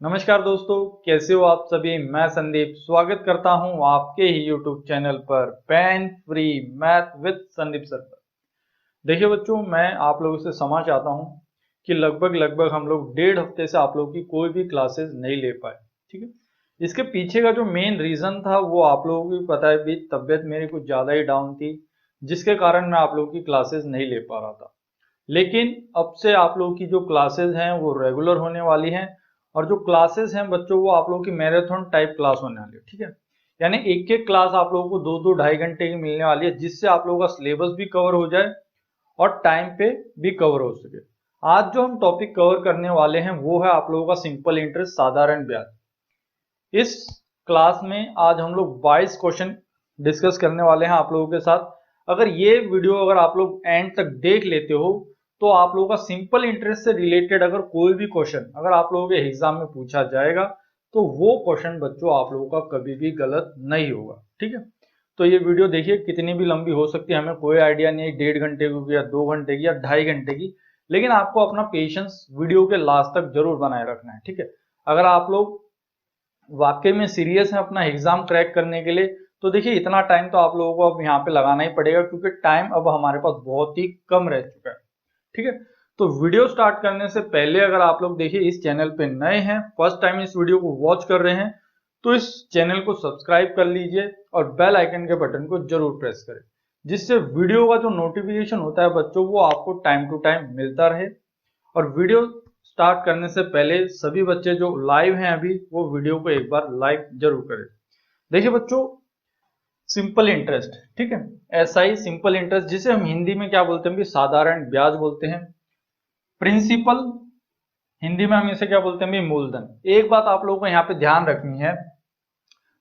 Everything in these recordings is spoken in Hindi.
नमस्कार दोस्तों, कैसे हो आप सभी। मैं संदीप स्वागत करता हूं आपके ही यूट्यूब चैनल पर pain free math with Sandeep sir पर। देखिए बच्चों, मैं आप लोगों से क्षमा चाहता हूं कि लगभग हम लोग 1.5 हफ्ते से आप लोगों की कोई भी क्लासेस नहीं ले पाए। ठीक है, इसके पीछे का जो मेन रीजन था वो आप लोगों को भी पता है भी, तबियत मेरी कुछ ज़्यादा ही डाउन थी, जिसके कारण मैं आप लोगों की क्लासेस नहीं ले पा रहा था। लेकिन अब से आप लोगों की जो क्लासेस हैं वो रेगुलर होने वाली हैं, और जो क्लासेस हैं बच्चों वो आप लोगों की मैराथन टाइप क्लास होने वाली है। ठीक है, यानी एक एक क्लास आप लोगों को 2-2 ढाई घंटे की मिलने वाली है, जिससे आप लोगों का सिलेबस भी कवर हो जाए और टाइम पे भी कवर हो सके। आज जो हम टॉपिक कवर करने वाले हैं वो है आप लोगों का सिंपल इंटरेस्ट, साधारण ब्याज। इस क्लास में आज हम लोग 22 क्वेश्चन डिस्कस करने वाले हैं आप लोगों के साथ। अगर ये वीडियो अगर आप लोग एंड तक देख लेते हो तो आप लोगों का सिंपल इंटरेस्ट से रिलेटेड अगर कोई भी क्वेश्चन अगर आप लोगों के एग्जाम में पूछा जाएगा तो वो क्वेश्चन बच्चों आप लोगों का कभी भी गलत नहीं होगा। ठीक है, तो ये वीडियो देखिए, कितनी भी लंबी हो सकती है, हमें कोई आइडिया नहीं है 1.5 घंटे की या 2 घंटे की या 2.5 घंटे की, लेकिन आपको अपना पेशेंस वीडियो के लास्ट तक जरूर बनाए रखना है। ठीक है, अगर आप लोग वाकई में सीरियस है अपना एग्जाम क्रैक करने के लिए तो देखिए इतना टाइम तो आप लोगों को अब यहाँ पे लगाना ही पड़ेगा, क्योंकि टाइम अब हमारे पास बहुत ही कम रह चुका है। ठीक है, तो वीडियो स्टार्ट करने से पहले अगर आप लोग देखिए इस चैनल पे नए हैं, फर्स्ट टाइम इस वीडियो को वॉच कर रहे हैं, तो इस चैनल को सब्सक्राइब कर लीजिए और बेल आइकन के बटन को जरूर प्रेस करें, जिससे वीडियो का जो नोटिफिकेशन होता है बच्चों वो आपको टाइम टू टाइम मिलता रहे। और वीडियो स्टार्ट करने से पहले सभी बच्चे जो लाइव हैं अभी वो वीडियो को एक बार लाइक जरूर करें। देखिए बच्चों, सिंपल इंटरेस्ट, ठीक है, ऐसा ही सिंपल इंटरेस्ट जिसे हम हिंदी में क्या बोलते हैं भी, साधारण ब्याज बोलते हैं। प्रिंसिपल हिंदी में हम इसे क्या बोलते हैं भी, मूलधन। एक बात आप लोगों को यहाँ पे ध्यान रखनी है,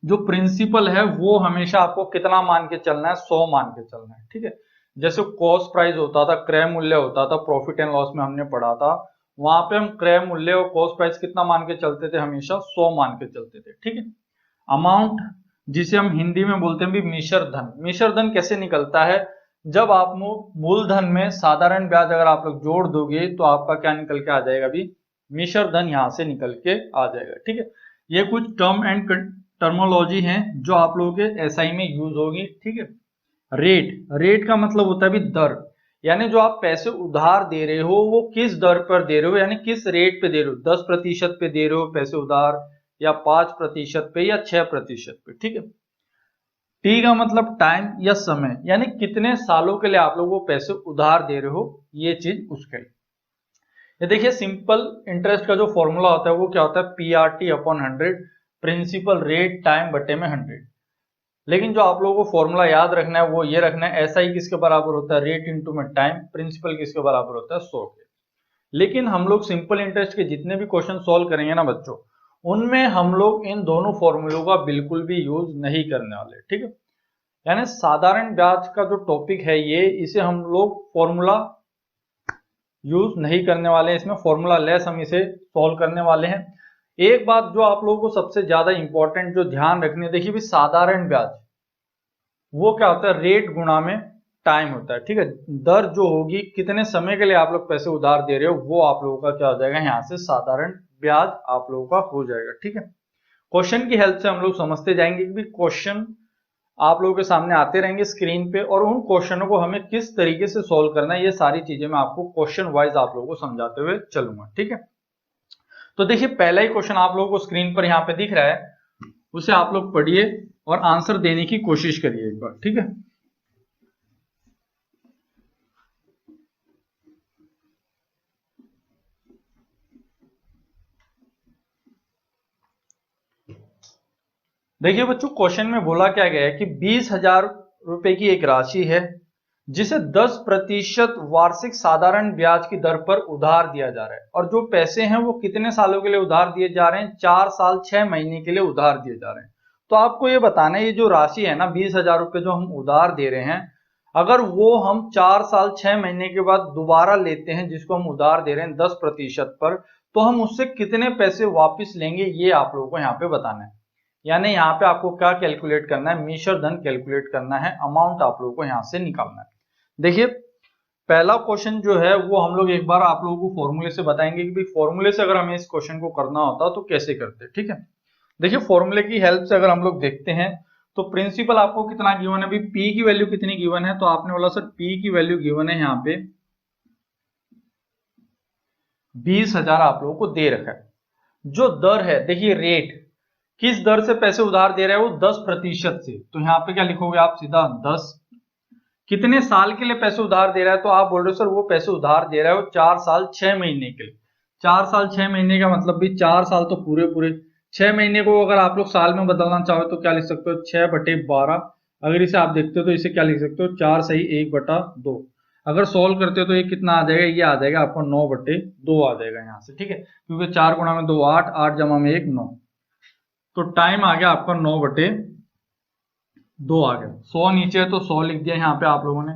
जो प्रिंसिपल है वो हमेशा आपको कितना मान के चलना है, 100 मान के चलना है। ठीक है, जैसे कॉस्ट प्राइस होता था, क्रय मूल्य होता था, प्रॉफिट एंड लॉस में हमने पढ़ा था, वहां पे हम क्रय मूल्य और कॉस्ट प्राइस कितना मान के चलते थे, हमेशा 100 मान के चलते थे। ठीक है, अमाउंट जिसे हम हिंदी में बोलते हैं भी मिश्र धन। मिश्र धन कैसे निकलता है, जब आप मूलधन में साधारण ब्याज अगर आप लोग जोड़ दोगे तो आपका क्या निकल के आ जाएगा भी, मिश्र धन यहां से निकल के आ जाएगा। ठीक है, ये कुछ टर्म एंड टर्मोलॉजी हैं जो आप लोगों के एसआई में यूज होगी। ठीक है, रेट, रेट का मतलब होता है भी दर, यानी जो आप पैसे उधार दे रहे हो वो किस दर पर दे रहे हो, यानी किस रेट पे दे रहे हो, 10% पे दे रहे हो पैसे उधार, या 5% पे, या 6% पे। ठीक है, टी का मतलब टाइम या समय, यानी कितने सालों के लिए आप लोग वो पैसे उधार दे रहे हो, ये चीज उसके लिए। ये देखिए, सिंपल इंटरेस्ट का जो फॉर्मूला होता है वो क्या होता है, PRT/100, प्रिंसिपल रेट टाइम बटे में 100। लेकिन जो आप लोगों को फॉर्मूला याद रखना है वो ये रखना है, SI किसके बराबर होता है, रेट इंटू में टाइम, प्रिंसिपल किसके बराबर होता है, 100 के। लेकिन हम लोग सिंपल इंटरेस्ट के जितने भी क्वेश्चन सॉल्व करेंगे ना बच्चों, उनमें हम लोग इन दोनों फॉर्मूलों का बिल्कुल भी यूज नहीं करने वाले। ठीक है, यानी साधारण ब्याज का जो टॉपिक है ये, इसे हम लोग फॉर्मूला यूज नहीं करने वाले हैं, इसमें फॉर्मूला लेस हम इसे सॉल्व करने वाले हैं। एक बात जो आप लोगों को सबसे ज्यादा इंपॉर्टेंट जो ध्यान रखनी है, देखिए भी साधारण ब्याज वो क्या होता है, रेट गुणा में टाइम होता है। ठीक है, दर जो होगी, कितने समय के लिए आप लोग पैसे उधार दे रहे हो, वो आप लोगों का क्या हो जाएगा, यहाँ से साधारण ब्याज आप लोगों का हो जाएगा। ठीक है, क्वेश्चन की हेल्प से हम लोग समझते जाएंगे कि क्वेश्चन आप लोगों के सामने आते रहेंगे स्क्रीन पे, और उन क्वेश्चनों को हमें किस तरीके से सोल्व करना है, ये सारी चीजें मैं आपको क्वेश्चन वाइज आप लोगों को समझाते हुए चलूंगा। ठीक है, तो देखिए पहला ही क्वेश्चन आप लोगों को स्क्रीन पर यहाँ पे दिख रहा है, उसे आप लोग पढ़िए और आंसर देने की कोशिश करिए एक बार। ठीक है, देखिए बच्चों, क्वेश्चन में बोला क्या गया है कि 20,000 रुपए की एक राशि है जिसे 10% वार्षिक साधारण ब्याज की दर पर उधार दिया जा रहा है, और जो पैसे हैं वो कितने सालों के लिए उधार दिए जा रहे हैं, 4 साल 6 महीने के लिए उधार दिए जा रहे हैं। तो आपको ये बताना है, ये जो राशि है ना 20,000 रुपए जो हम उधार दे रहे हैं, अगर वो हम 4 साल 6 महीने के बाद दोबारा लेते हैं, जिसको हम उधार दे रहे हैं 10% पर, तो हम उससे कितने पैसे वापिस लेंगे, ये आप लोगों को यहाँ पे बताना है। यानी यहाँ पे आपको क्या कैलकुलेट करना है, मिश्र धन कैलकुलेट करना है, अमाउंट आप लोगों को यहाँ से निकालना है। देखिए पहला क्वेश्चन जो है वो हम लोग एक बार आप लोगों को फॉर्मूले से बताएंगे कि भाई फॉर्मूले से अगर हमें इस क्वेश्चन को करना होता तो कैसे करते, ठीक है। देखिए फॉर्मूले की हेल्प से अगर हम लोग देखते हैं तो प्रिंसिपल आपको कितना गिवन है, अभी पी की वैल्यू कितनी गिवन है, तो आपने बोला सर पी की वैल्यू गिवन है यहाँ पे 20,000 आप लोगों को दे रखा है। जो दर है देखिए रेट, किस दर से पैसे उधार दे रहा है वो 10% से, तो यहाँ पे क्या लिखोगे आप सीधा 10। कितने साल के लिए पैसे उधार दे रहा है, तो आप बोल रहे हो सर वो पैसे उधार दे रहा है वो 4 साल 6 महीने के लिए। 4 साल 6 महीने का मतलब भी 4 साल तो पूरे पूरे, 6 महीने को अगर आप लोग साल में बदलना चाहो तो क्या लिख सकते हो 6/12। अगर इसे आप देखते हो तो इसे क्या लिख सकते हो 4 सही 1/2। अगर सोल्व करते हो तो ये कितना आ जाएगा, ये आ जाएगा आपको 9/2 आ जाएगा यहाँ से, ठीक है, क्योंकि 4 गुणा में 2 8, 8 जमा में 1 9, तो टाइम आ गया आपका 9/2 आ गया। 100 नीचे है तो 100 लिख दिया यहाँ पे आप लोगों ने।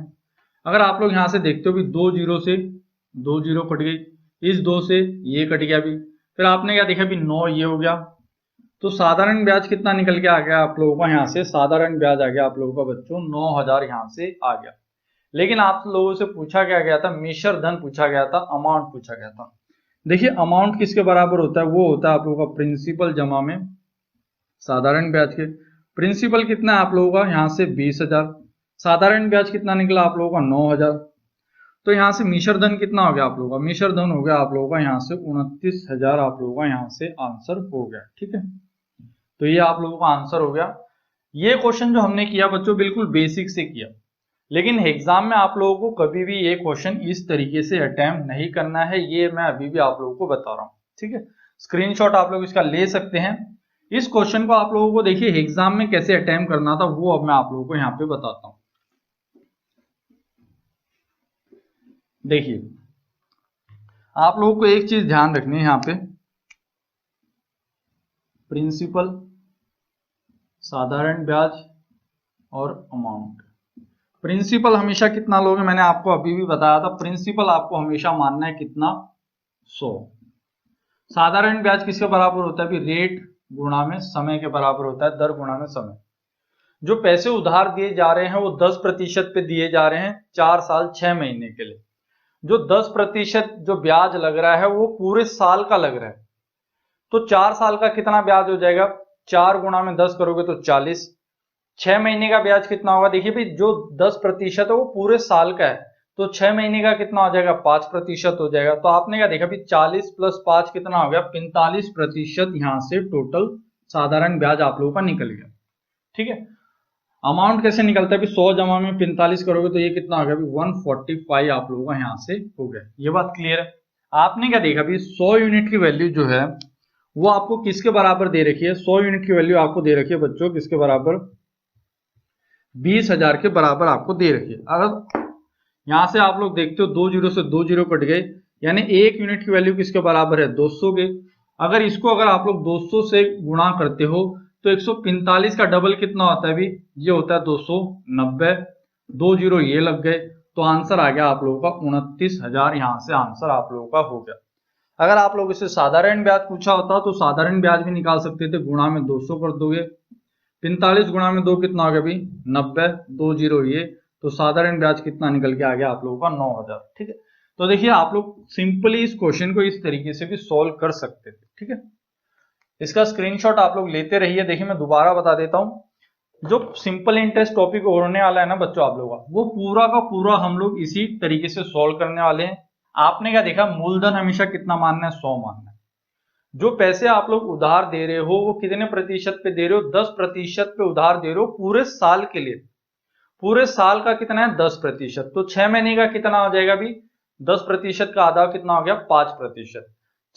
अगर आप लोग यहाँ से देखते हो भी 2 जीरो से 2 जीरो कट गई, इस 2 से ये कट गया भी, फिर आपने क्या देखा भी 9 ये हो गया, तो साधारण ब्याज कितना निकल के आ गया आप लोगों का यहाँ से, साधारण ब्याज आ गया आप लोगों का बच्चों 9,000 यहाँ से आ गया। लेकिन आप लोगों से पूछा क्या गया था, मिश्र धन पूछा गया था, अमाउंट पूछा गया था। देखिए अमाउंट किसके बराबर होता है, वो होता है आप लोगों का प्रिंसिपल जमा में साधारण ब्याज के। प्रिंसिपल कितना है आप लोगों का यहाँ से 20,000, साधारण ब्याज कितना निकला आप लोगों का 9,000, तो यहाँ से मिश्र धन कितना हो गया आप लोगों का, मिश्र धन हो गया आप लोगों का यहाँ से 29,000 आप लोगों का यहाँ से आंसर हो गया, ठीक है। तो ये आप लोगों का आंसर हो गया। ये क्वेश्चन जो हमने किया बच्चों बिल्कुल बेसिक से किया, लेकिन एग्जाम में आप लोगों को कभी भी ये क्वेश्चन इस तरीके से अटेम्प्ट नहीं करना है, ये मैं अभी भी आप लोगों को बता रहा हूँ, ठीक है। स्क्रीनशॉट आप लोग इसका ले सकते हैं। इस क्वेश्चन को आप लोगों को देखिए एग्जाम में कैसे अटेम्प्ट करना था वो अब मैं आप लोगों को यहाँ पे बताता हूँ। देखिए आप लोगों को एक चीज ध्यान रखनी है यहाँ पे, प्रिंसिपल, साधारण ब्याज और अमाउंट। प्रिंसिपल हमेशा कितना लोगे, मैंने आपको अभी भी बताया था, प्रिंसिपल आपको हमेशा मानना है कितना 100। साधारण ब्याज किसके बराबर होता है, रेट गुणा में समय के बराबर होता है, दर गुणा में समय। जो पैसे उधार दिए जा रहे हैं वो 10% पे दिए जा रहे हैं 4 साल 6 महीने के लिए। जो 10% जो ब्याज लग रहा है वो पूरे साल का लग रहा है, तो 4 साल का कितना ब्याज हो जाएगा, 4 गुणा में 10 करोगे तो 40। 6 महीने का ब्याज कितना होगा, देखिए भाई जो 10% है वो पूरे साल का है, तो 6 महीने का कितना हो जाएगा 5% हो जाएगा। तो आपने क्या देखा भी 40 + 5 कितना हो गया 45% यहाँ से टोटल साधारण ब्याज आप लोगों का निकल गया, ठीक है। अमाउंट कैसे निकलता है, 100 जमा में 45 करोगे तो ये कितना हो गया 145 आप लोगों का यहाँ से हो गया। ये बात क्लियर है। आपने क्या देखा भी 100 यूनिट की वैल्यू जो है वो आपको किसके बराबर दे रखी है, 100 यूनिट की वैल्यू आपको दे रखी है बच्चों किसके बराबर, 20,000 के बराबर आपको दे रखी है। अगर यहां से आप लोग देखते हो 2 जीरो से 2 जीरो कट गए, यानी 1 यूनिट की वैल्यू किसके बराबर है 200 के। अगर आप लोग 200 से गुणा करते हो तो 145 का डबल कितना होता है भी, ये होता है 290। 2 जीरो ये लग गए, तो आंसर आ गया आप लोगों का 29,000, यहाँ से आंसर आप लोगों का हो गया। अगर आप लोग इसे साधारण ब्याज पूछा होता तो साधारण ब्याज भी निकाल सकते थे, गुणा में 200 कर दोगे, 45 गुणा में 2 कितना हो गया भाई 90, 2 जीरो ये, तो साधारण ब्याज कितना निकल के आ गया आप लोगों का 9,000, ठीक है। तो देखिए आप लोग सिंपली इस क्वेश्चन को इस तरीके से भी सॉल्व कर सकते थे, ठीक है। इसका स्क्रीनशॉट आप लोग लेते रहिए। देखिए मैं दोबारा बता देता हूं, जो सिंपल इंटरेस्ट टॉपिक होने वाला है ना बच्चों आप लोगों का, वो पूरा का पूरा हम लोग इसी तरीके से सॉल्व करने वाले हैं। आपने क्या देखा, मूलधन हमेशा कितना मानना है 100 मानना है। जो पैसे आप लोग उधार दे रहे हो वो कितने प्रतिशत पे दे रहे हो, 10% पे उधार दे रहे हो पूरे साल के लिए। पूरे साल का कितना है 10%, तो 6 महीने का कितना हो जाएगा भी, 10% का आधा कितना हो गया 5%।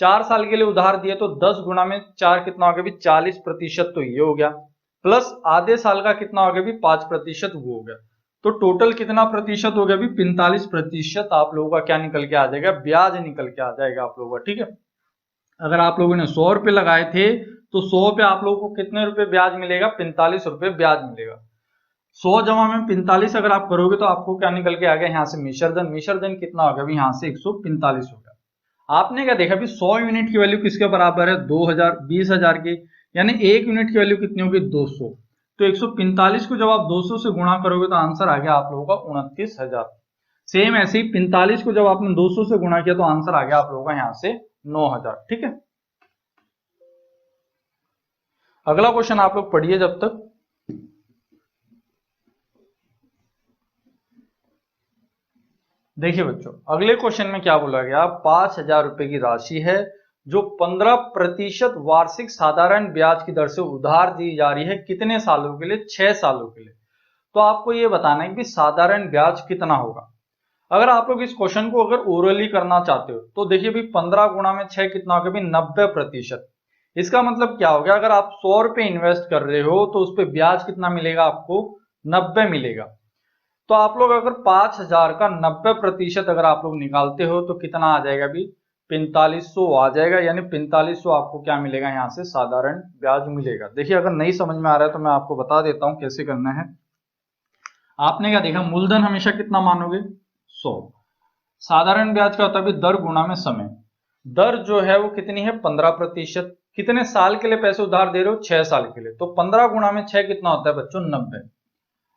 4 साल के लिए उधार दिए तो 10 गुणा में 4 कितना हो गया भी 40%, तो ये हो गया, प्लस आधे साल का कितना हो गया भी 5% वो हो गया, तो टोटल कितना प्रतिशत हो गया भी 45% आप लोगों का क्या निकल के आ जाएगा, ब्याज निकल के आ जाएगा आप लोगों का, ठीक है। अगर आप लोगों ने 100 रुपए लगाए थे तो 100 पे आप लोगों को कितने रुपए ब्याज मिलेगा, 45 रुपए ब्याज मिलेगा। 100 जमा में 45 अगर आप करोगे तो आपको क्या निकल के आ गया यहाँ से मिश्रधन, मिश्रधन कितना होगा भी यहाँ से 145 होगा। आपने क्या देखा भी 100 यूनिट की वैल्यू किसके बराबर है 2000, 20,000 की, यानी 1 यूनिट की वैल्यू कितनी होगी 200, तो 145 को जब आप 200 से गुणा करोगे तो आंसर आ गया आप लोगों का 29,000। सेम ऐसे ही 45 को जब आपने 200 से गुणा किया तो आंसर आ गया आप लोगों का यहां से 9000। ठीक है, अगला क्वेश्चन आप लोग पढ़िए जब तक। देखिए बच्चों, अगले क्वेश्चन में क्या बोला गया, 5000 रुपए की राशि है जो 15% वार्षिक साधारण ब्याज की दर से उधार दी जा रही है, कितने सालों के लिए? 6 सालों के लिए। तो आपको ये बताना है कि साधारण ब्याज कितना होगा। अगर आप लोग इस क्वेश्चन को अगर ओरली करना चाहते हो तो देखिए भाई 15 गुणा में 6 कितना हो गया भाई? 90%। इसका मतलब क्या हो गया, अगर आप 100 रुपए इन्वेस्ट कर रहे हो तो उस पर ब्याज कितना मिलेगा आपको? 90 मिलेगा। तो आप लोग अगर 5000 का 90% अगर आप लोग निकालते हो तो कितना आ जाएगा भी? 4500 आ जाएगा, यानी 4500 आपको क्या मिलेगा यहाँ से? साधारण ब्याज मिलेगा। देखिए अगर नहीं समझ में आ रहा है तो मैं आपको बता देता हूं कैसे करना है। आपने क्या देखा, मूलधन हमेशा कितना मानोगे? 100। साधारण ब्याज का होता है दर गुणा में समय। दर जो है वो कितनी है? 15%। कितने साल के लिए पैसे उधार दे रहे हो? 6 साल के लिए। तो 15 गुणा में 6 कितना होता है बच्चों? 90।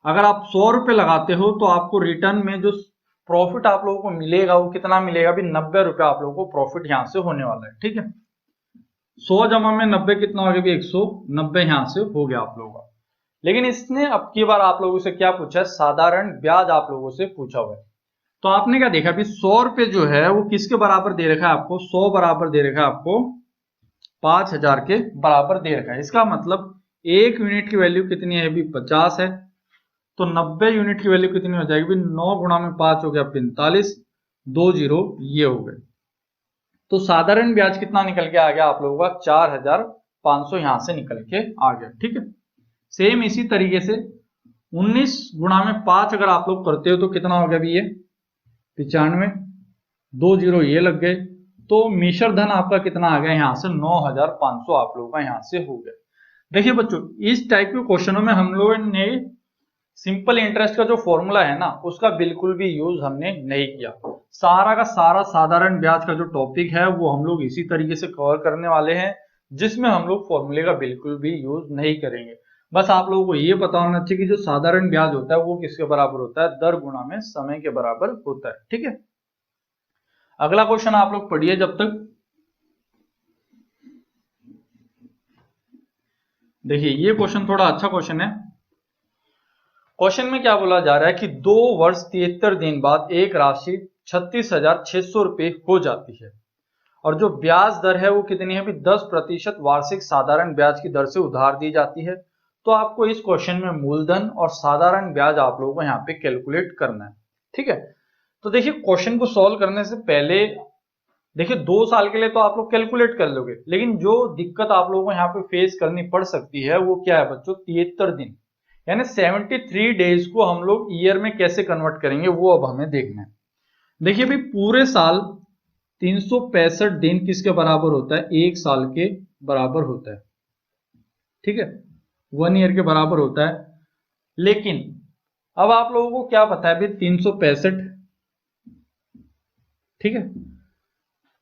अगर आप 100 रुपए लगाते हो तो आपको रिटर्न में जो प्रॉफिट आप लोगों को मिलेगा वो कितना मिलेगा भी? 90 रुपए आप लोगों को प्रॉफिट यहां से होने वाला है। ठीक है, 100 जमा में 90 कितना हो गया भी? 190 यहां से हो गया आप लोगों का। लेकिन इसने अब की बार आप लोगों से क्या पूछा है? साधारण ब्याज आप लोगों से पूछा हुआ है। तो आपने क्या देखा भी 100 रुपए जो है वो किसके बराबर दे रखा है आपको? 100 बराबर दे रखा है आपको 5000 के बराबर दे रखा है। इसका मतलब 1 यूनिट की वैल्यू कितनी है भी? 50 है। तो 90 यूनिट की वैल्यू कितनी हो जाएगी? 9 गुणा में 5 हो गया 45, 2 जीरो ये हो गए। तो साधारण ब्याज कितना निकल के आ गया आप लोगों का? 4500 यहां से निकल के आ गया। ठीक है, सेम इसी तरीके से 19 गुणा में 5 अगर आप लोग करते हो तो कितना हो गया भी? ये 95, 2 जीरो ये लग गए। तो मिश्र धन आपका कितना आ गया यहां से? 9500 आप लोगों का यहां से हो गया। देखिए बच्चों, इस टाइप के क्वेश्चनों में हम लोगों ने सिंपल इंटरेस्ट का जो फॉर्मूला है ना उसका बिल्कुल भी यूज हमने नहीं किया। सारा का सारा साधारण ब्याज का जो टॉपिक है वो हम लोग इसी तरीके से कवर करने वाले हैं, जिसमें हम लोग फॉर्मूले का बिल्कुल भी यूज नहीं करेंगे। बस आप लोगों को ये पता होना चाहिए कि जो साधारण ब्याज होता है वो किसके बराबर होता है? दर गुणा में समय के बराबर होता है। ठीक है, अगला क्वेश्चन आप लोग पढ़िए जब तक। देखिए ये क्वेश्चन थोड़ा अच्छा क्वेश्चन है। क्वेश्चन में क्या बोला जा रहा है कि 2 वर्ष 73 दिन बाद एक राशि 36,600 रुपए हो जाती है और जो ब्याज दर है वो कितनी है? 10% वार्षिक साधारण ब्याज की दर से उधार दी जाती है। तो आपको इस क्वेश्चन में मूलधन और साधारण ब्याज आप लोगों को यहाँ पे कैलकुलेट करना है। ठीक है, तो देखिए क्वेश्चन को सॉल्व करने से पहले देखिए 2 साल के लिए तो आप लोग कैलकुलेट कर लोगे, लेकिन जो दिक्कत आप लोगों को यहाँ पे फेस करनी पड़ सकती है वो क्या है बच्चों? 73 दिन, यानी 73 डेज को हम लोग ईयर में कैसे कन्वर्ट करेंगे वो अब हमें देखना है। देखिए भाई पूरे साल 365 दिन किसके बराबर होता है? 1 साल के बराबर होता है। ठीक है, 1 ईयर के बराबर होता है। लेकिन अब आप लोगों को क्या पता है भाई 365, ठीक है,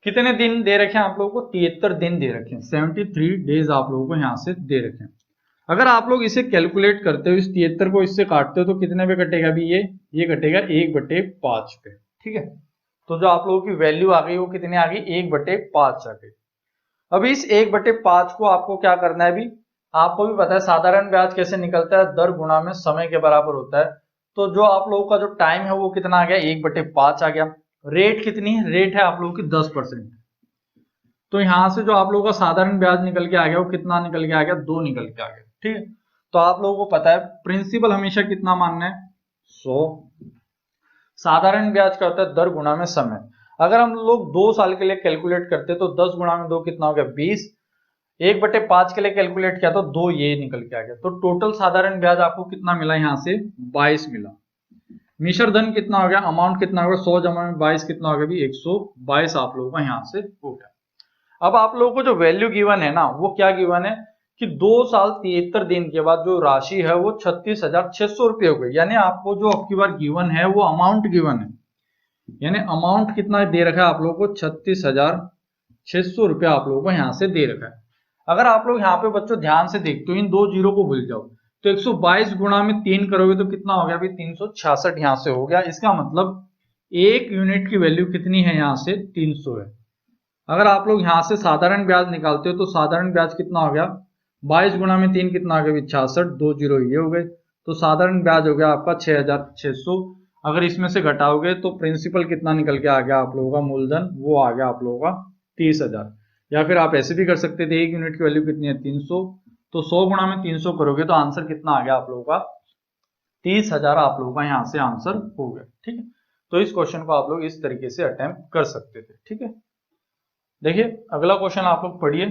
कितने दिन दे रखे हैं आप लोगों को? 73 दिन दे रखे हैं, 73 डेज आप लोगों को यहां से दे रखे हैं। अगर आप लोग इसे कैलकुलेट करते हो, इस 73 को इससे काटते हो तो कितने पे कटेगा भी? ये कटेगा 1/5 पे। ठीक है, तो जो आप लोगों की वैल्यू आ गई वो कितनी आ गई? 1/5 आ गई। अब इस 1/5 को आपको क्या करना है भी? आपको भी पता है साधारण ब्याज कैसे निकलता है? दर गुणा में समय के बराबर होता है। तो जो आप लोगों का जो टाइम है वो कितना आ गया? 1/5 आ गया। रेट कितनी है? रेट है आप लोगों की 10%। तो यहां से जो आप लोगों का साधारण ब्याज निकल के आ गया वो कितना निकल के आ गया? 2 निकल के आ गया। ठीक है, तो आप लोगों को पता है प्रिंसिपल हमेशा कितना मानना है? 100। साधारण ब्याज का होता है दर गुणा में समय। अगर हम लोग 2 साल के लिए कैलकुलेट करते तो 10 गुणा में 2 कितना हो गया? 20। 1/5 के लिए कैलकुलेट किया तो 2 ये निकल के आ गया। तो टोटल साधारण ब्याज आपको कितना मिला यहाँ से? 22 मिला। मिश्र धन कितना हो गया? अमाउंट कितना होगा? 100 जमा में 22 कितना हो गया भी? 122 आप लोगों का यहाँ से हो गया। अब आप लोगों को जो वैल्यू गिवन है ना वो क्या गिवन है कि 2 साल 73 दिन के बाद जो राशि है वो 36,600 रुपये हो गई। यानी आपको जो अब की बार गिवन है वो अमाउंट गिवन है, यानी अमाउंट कितना दे रखा है आप लोगों को? 36,600 रुपया आप लोगों को यहाँ से दे रखा है। अगर आप लोग यहाँ पे बच्चों ध्यान से देखते हो, इन 2 जीरो को भूल जाओ, तो 122 गुणा में 3 करोगे तो कितना हो गया? 366 यहाँ से हो गया। इसका मतलब एक यूनिट की वैल्यू कितनी है यहाँ से 300 है। अगर आप लोग यहाँ से साधारण ब्याज निकालते हो तो साधारण ब्याज कितना हो गया 22 गुना में 3 कितना आ गया 66, 2 जीरो ये हो गए, तो साधारण ब्याज हो गया आपका 6600। अगर इसमें से घटाओगे तो प्रिंसिपल कितना निकल के आ गया आप लोगों का मूलधन, वो आ गया आप लोगों का 30,000। या फिर आप ऐसे भी कर सकते थे, एक यूनिट की वैल्यू कितनी है 300, तो 100 गुना में 300 करोगे तो आंसर कितना आ गया आप लोगों का 30,000 आप लोगों का यहाँ से आंसर हो गया। ठीक है, तो इस क्वेश्चन को आप लोग इस तरीके से अटेम्प्ट कर सकते थे। ठीक है, देखिए अगला क्वेश्चन आप लोग पढ़िए।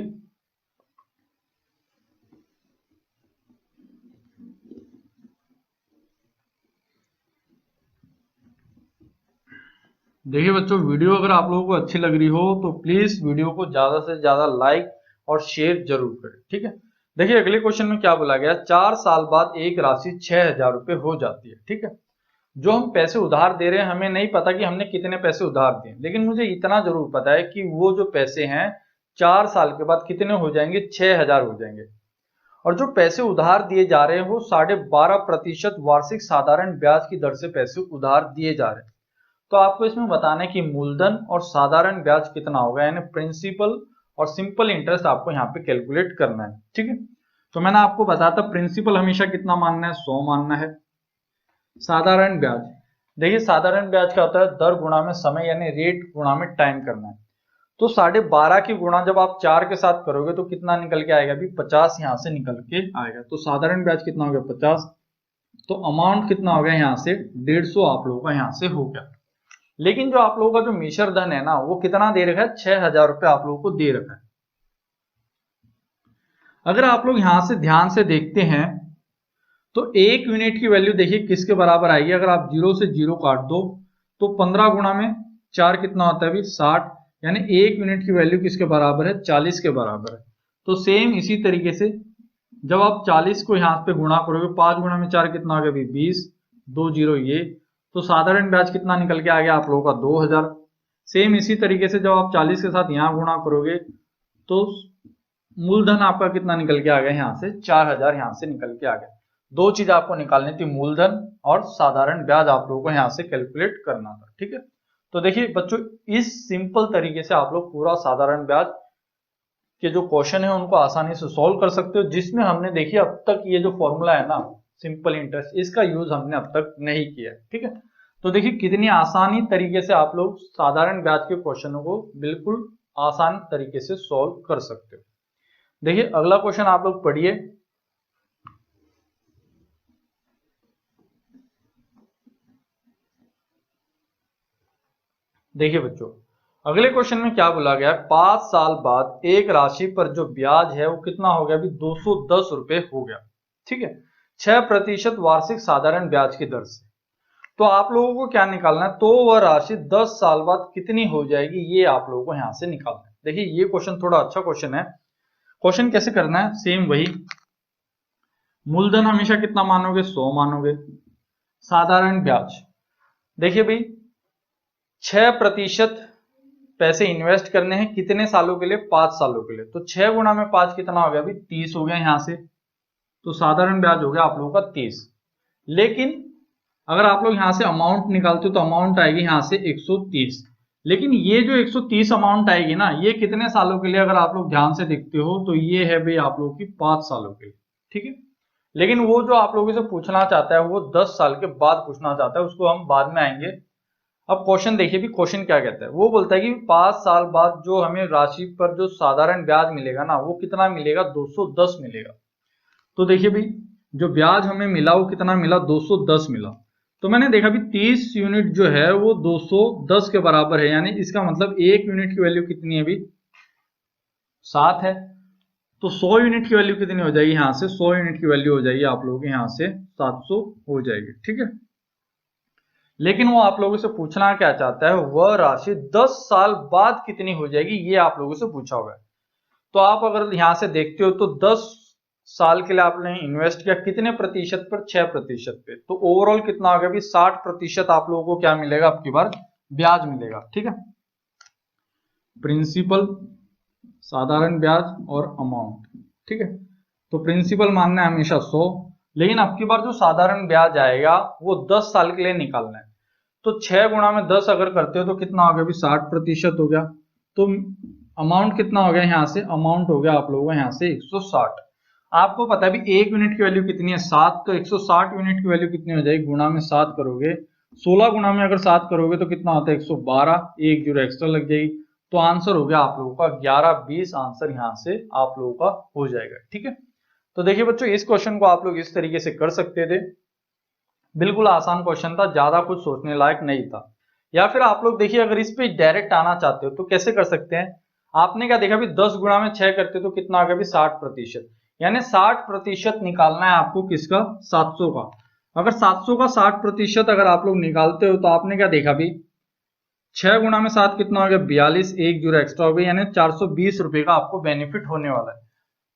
देखिए बच्चों, वीडियो अगर आप लोगों को अच्छी लग रही हो तो प्लीज वीडियो को ज्यादा से ज्यादा लाइक और शेयर जरूर करें। ठीक है, देखिए अगले क्वेश्चन में क्या बोला गया, 4 साल बाद एक राशि 6,000 रुपए हो जाती है। ठीक है, जो हम पैसे उधार दे रहे हैं हमें नहीं पता कि हमने कितने पैसे उधार दिए, लेकिन मुझे इतना जरूर पता है कि वो जो पैसे हैं 4 साल के बाद कितने हो जाएंगे, 6,000 हो जाएंगे। और जो पैसे उधार दिए जा रहे हैं वो 12.5% वार्षिक साधारण ब्याज की दर से पैसे उधार दिए जा रहे हैं। तो आपको इसमें बताना है कि मूलधन और साधारण ब्याज कितना होगा, यानी प्रिंसिपल और सिंपल इंटरेस्ट आपको यहाँ पे कैलकुलेट करना है। ठीक है, तो मैंने आपको बताया था प्रिंसिपल हमेशा कितना मानना है, 100 मानना है। साधारण ब्याज, देखिए साधारण ब्याज क्या होता है, दर गुणा में समय यानी रेट गुणा में टाइम करना है। तो 12.5 की गुणा जब आप 4 के साथ करोगे तो कितना निकल के आएगा, अभी 50 यहाँ से निकल के आएगा। तो साधारण ब्याज कितना हो गया 50, तो अमाउंट कितना हो गया यहाँ से 150 आप लोगों का यहाँ से हो गया। लेकिन जो आप लोगों का जो मिश्र धन है ना वो कितना दे रखा है, 6,000 रुपए आप लोगों को दे रखा है। अगर आप लोग यहां से ध्यान से देखते हैं तो एक यूनिट की वैल्यू देखिए किसके बराबर आएगी, अगर आप 0 से 0 काट दो तो 15 गुणा में 4 कितना होता है अभी 60, यानी एक यूनिट की वैल्यू किसके बराबर है 40 के बराबर है। तो सेम इसी तरीके से जब आप 40 को यहाँ पे गुणा करोगे, 5 गुणा में 4 कितना आ गया अभी 20, 2 जीरो ये, तो साधारण ब्याज कितना निकल के आ गया आप लोगों का 2,000। सेम इसी तरीके से जब आप 40 के साथ यहाँ गुणा करोगे तो मूलधन आपका कितना निकल के आ गया यहाँ से 4,000 यहाँ से निकल के आ गया। दो चीज आपको निकालनी थी, मूलधन और साधारण ब्याज आप लोगों को यहाँ से कैलकुलेट करना था। ठीक है, तो देखिए बच्चों इस सिंपल तरीके से आप लोग पूरा साधारण ब्याज के जो क्वेश्चन है उनको आसानी से सॉल्व कर सकते हो, जिसमें हमने देखिए अब तक ये जो फॉर्मूला है ना सिंपल इंटरेस्ट, इसका यूज हमने अब तक नहीं किया। ठीक है, तो देखिए कितनी आसानी तरीके से आप लोग साधारण ब्याज के क्वेश्चनों को बिल्कुल आसान तरीके से सॉल्व कर सकते हो। देखिए अगला क्वेश्चन आप लोग पढ़िए। देखिए बच्चों अगले क्वेश्चन में क्या बोला गया है, 5 साल बाद एक राशि पर जो ब्याज है वो कितना हो गया, अभी 210 रुपए हो गया। ठीक है, 6% वार्षिक साधारण ब्याज की दर से। तो आप लोगों को क्या निकालना है, तो वह राशि 10 साल बाद कितनी हो जाएगी, ये आप लोगों को यहां से निकालना है। देखिए ये क्वेश्चन थोड़ा अच्छा क्वेश्चन है। क्वेश्चन कैसे करना है, सेम वही, मूलधन हमेशा कितना मानोगे 100 मानोगे। साधारण ब्याज देखिए भाई 6% पैसे इन्वेस्ट करने हैं कितने सालों के लिए, 5 सालों के लिए। तो 6 गुणा में 5 कितना हो गया, अभी 30 हो गया यहां से। तो साधारण ब्याज हो गया आप लोगों का 30। लेकिन अगर आप लोग यहां से अमाउंट निकालते हो तो अमाउंट आएगी यहां से 130। लेकिन ये जो 130 अमाउंट आएगी ना ये कितने सालों के लिए, अगर आप लोग ध्यान से देखते हो तो ये है भाई आप लोगों की 5 सालों के लिए। ठीक है, लेकिन वो जो आप लोगों से पूछना चाहता है वो 10 साल के बाद पूछना चाहता है, उसको हम बाद में आएंगे। अब क्वेश्चन देखिए भी क्वेश्चन क्या कहता है, वो बोलता है कि 5 साल बाद जो हमें राशि पर जो साधारण ब्याज मिलेगा ना वो कितना मिलेगा, 210 मिलेगा। तो देखिए भाई जो ब्याज हमें मिला वो कितना मिला, 210 मिला। तो मैंने देखा भी 30 यूनिट जो है वो 210 के बराबर है, यानी इसका मतलब एक यूनिट की वैल्यू कितनी है अभी 7 है। तो 100 यूनिट की वैल्यू कितनी हो जाएगी, यहाँ से 100 यूनिट की वैल्यू हो जाएगी आप लोगों के यहाँ से 700 हो जाएगी। ठीक है, लेकिन वो आप लोगों से पूछना क्या चाहता है, वह राशि 10 साल बाद कितनी हो जाएगी ये आप लोगों से पूछा हुआ है। तो आप अगर यहां से देखते हो तो 10 साल के लिए आपने इन्वेस्ट किया कितने प्रतिशत पर, 6% पे। तो ओवरऑल कितना आ गया, 60% आप लोगों को क्या मिलेगा, आपकी बार ब्याज मिलेगा। ठीक है, प्रिंसिपल, साधारण ब्याज और अमाउंट। ठीक है, तो प्रिंसिपल मानना है हमेशा 100, लेकिन अब की बार जो साधारण ब्याज आएगा वो 10 साल के लिए निकालना है। तो 6 गुणा में 10 अगर करते हो तो कितना हो गया अभी 60% हो गया। तो अमाउंट कितना हो गया यहाँ से, अमाउंट हो गया आप लोगों का यहाँ से 160। आपको पता है अभी 1 यूनिट की वैल्यू कितनी है 7, तो 160 यूनिट की वैल्यू कितनी हो जाएगी, गुणा में 7 करोगे, 16 गुणा में अगर 7 करोगे तो कितना होता है 112, एक जीरो एक्स्ट्रा लग जाएगी। तो आंसर हो गया आप लोगों का 11-20, आंसर यहाँ से आप लोगों का हो जाएगा। ठीक है, तो देखिए बच्चों इस क्वेश्चन को आप लोग इस तरीके से कर सकते थे, बिल्कुल आसान क्वेश्चन था, ज्यादा कुछ सोचने लायक नहीं था। या फिर आप लोग देखिए अगर इस पे डायरेक्ट आना चाहते हो तो कैसे कर सकते हैं, आपने क्या देखा भी 10 गुणा में 6 करते तो कितना आ गया भी 60%, यानी 60% निकालना है आपको किसका, 700 का। अगर 700 का 60% अगर आप लोग निकालते हो तो आपने क्या देखा भी 6 गुणा में 7 कितना हो गया 42, एक जीरो एक्स्ट्रा हो गया, यानी 420 रुपए का आपको बेनिफिट होने वाला है।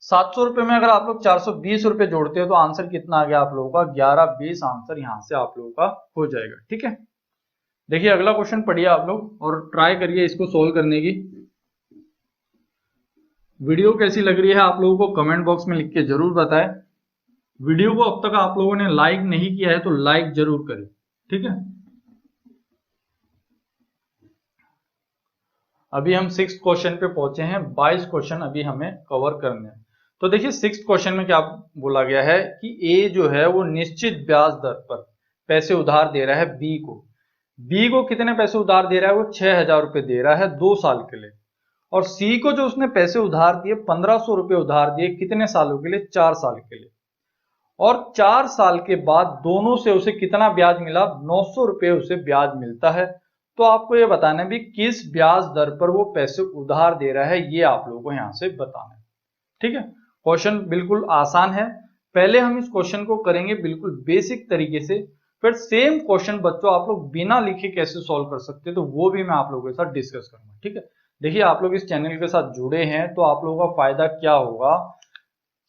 700 रुपए में अगर आप लोग 420 रुपए जोड़ते हो तो आंसर कितना आ गया आप लोगों का 11-20, आंसर यहां से आप लोगों का हो जाएगा। ठीक है, देखिए अगला क्वेश्चन पढ़िए आप लोग और ट्राई करिए इसको सोल्व करने की। वीडियो कैसी लग रही है आप लोगों को कमेंट बॉक्स में लिख के जरूर बताएं। वीडियो को अब तक आप लोगों ने लाइक नहीं किया है तो लाइक जरूर करें। ठीक है, अभी हम 6th क्वेश्चन पे पहुंचे हैं, 22 क्वेश्चन अभी हमें कवर करने हैं। तो देखिए 6th क्वेश्चन में क्या बोला गया है कि ए जो है वो निश्चित ब्याज दर पर पैसे उधार दे रहा है बी को। बी को कितने पैसे उधार दे रहा है, वो 6000 रुपए दे रहा है 2 साल के लिए। और सी को जो उसने पैसे उधार दिए 1500 रुपए उधार दिए, कितने सालों के लिए, 4 साल के लिए। और 4 साल के बाद दोनों से उसे कितना ब्याज मिला, 900 रुपए उसे ब्याज मिलता है। तो आपको ये बताना है भी किस ब्याज दर पर वो पैसे उधार दे रहा है, ये आप लोगों को यहां से बताना है। ठीक है, क्वेश्चन बिल्कुल आसान है। पहले हम इस क्वेश्चन को करेंगे बिल्कुल बेसिक तरीके से, फिर सेम क्वेश्चन बच्चों आप लोग बिना लिखे कैसे सॉल्व कर सकते हैं तो वो भी मैं आप लोगों के साथ डिस्कस करूंगा। ठीक है, देखिए आप लोग इस चैनल के साथ जुड़े हैं तो आप लोगों का फायदा क्या होगा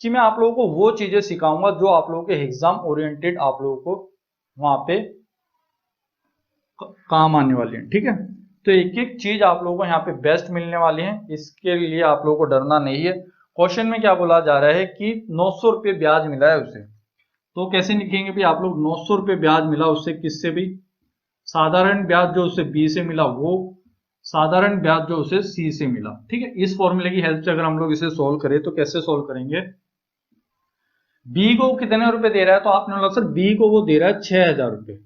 कि मैं आप लोगों को वो चीजें सिखाऊंगा जो आप लोगों के एग्जाम ओरिएंटेड आप लोगों को वहां पे काम आने वाली है। ठीक है, तो एक एक चीज आप लोगों को यहाँ पे बेस्ट मिलने वाली है, इसके लिए आप लोगों को डरना नहीं है। क्वेश्चन में क्या बोला जा रहा है कि 900 रुपये ब्याज मिला है उसे, तो कैसे लिखेंगे भी आप लोग, 900 रुपये ब्याज मिला उससे, किससे भी, साधारण ब्याज जो उसे बी से मिला वो, साधारण ब्याज जो उसे सी से मिला। ठीक है, इस फॉर्मूले की हेल्प से अगर हम लोग इसे सोल्व करें तो कैसे सोल्व करेंगे, बी को कितने रुपए दे रहा है, तो आपने बोला सर बी को वो दे रहा है 6000 रुपये।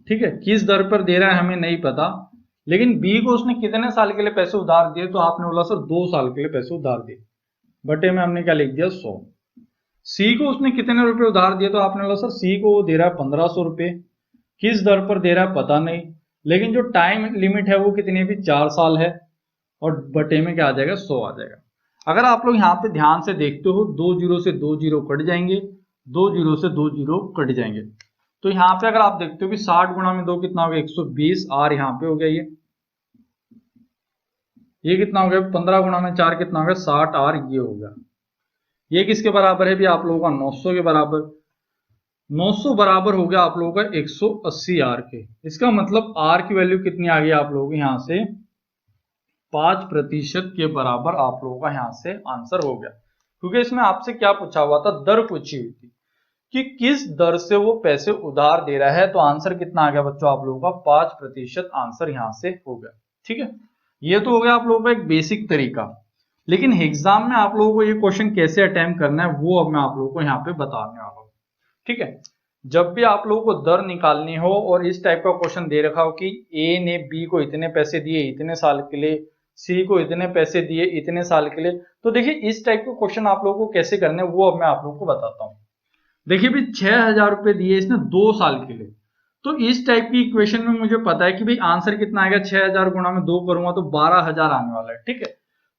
ठीक है, किस दर पर दे रहा है हमें नहीं पता, लेकिन बी को उसने कितने साल के लिए पैसे उधार दिए, तो आपने बोला सर 2 साल के लिए पैसे उधार दिए, बटे में हमने क्या लिख दिया 100। सी को उसने कितने रुपए उधार दिए, तो आपने बोला सर सी को वो दे रहा है 1500 रुपये, किस दर पर दे रहा है पता नहीं, लेकिन जो टाइम लिमिट है वो कितनी है भी 4 साल है, और बटे में क्या आ जाएगा 100 आ जाएगा। अगर आप लोग यहाँ पे ध्यान से देखते हो 2 जीरो से 2 जीरो कट जाएंगे, 2 जीरो से 2 जीरो कट जाएंगे। तो यहाँ पे अगर आप देखते हो कि 60 गुणा में 2 कितना हो गया 120, आर यहाँ पे हो गया, ये कितना हो गया 15 गुणा में 4 कितना हो गया 60, आर ये हो गया। ये किसके बराबर है भी आप लोगों का 900 के बराबर, 900 बराबर हो गया आप लोगों का 180 आर के। इसका मतलब आर की वैल्यू कितनी आ गई आप लोगों की यहाँ से 5% के बराबर आप लोगों का यहाँ से आंसर हो गया। क्योंकि इसमें आपसे क्या पूछा हुआ था, दर पूछी हुई थी कि किस दर से वो पैसे उधार दे रहा है, तो आंसर कितना आ गया बच्चों आप लोगों का 5% आंसर यहां से हो गया। ठीक है, ये तो हो गया आप लोगों का एक बेसिक तरीका, लेकिन एग्जाम में आप लोगों को ये क्वेश्चन कैसे अटेम्प्ट करना है वो अब मैं आप लोगों को यहाँ पे बताने वाला हूँ। ठीक है, जब भी आप लोगों को दर निकालनी हो और इस टाइप का क्वेश्चन दे रखा हो कि ए ने बी को इतने पैसे दिए इतने साल के लिए, सी को इतने पैसे दिए इतने साल के लिए, तो देखिए इस टाइप का क्वेश्चन आप लोगों को कैसे करना है वो अब मैं आप लोगों को बताता हूँ। देखिए भी 6000 रुपए दिए इसने 2 साल के लिए, तो इस टाइप की इक्वेशन में मुझे पता है कि भाई आंसर कितना आएगा, 6000 गुणा में 2 करूंगा तो 12000 आने वाला है। ठीक है,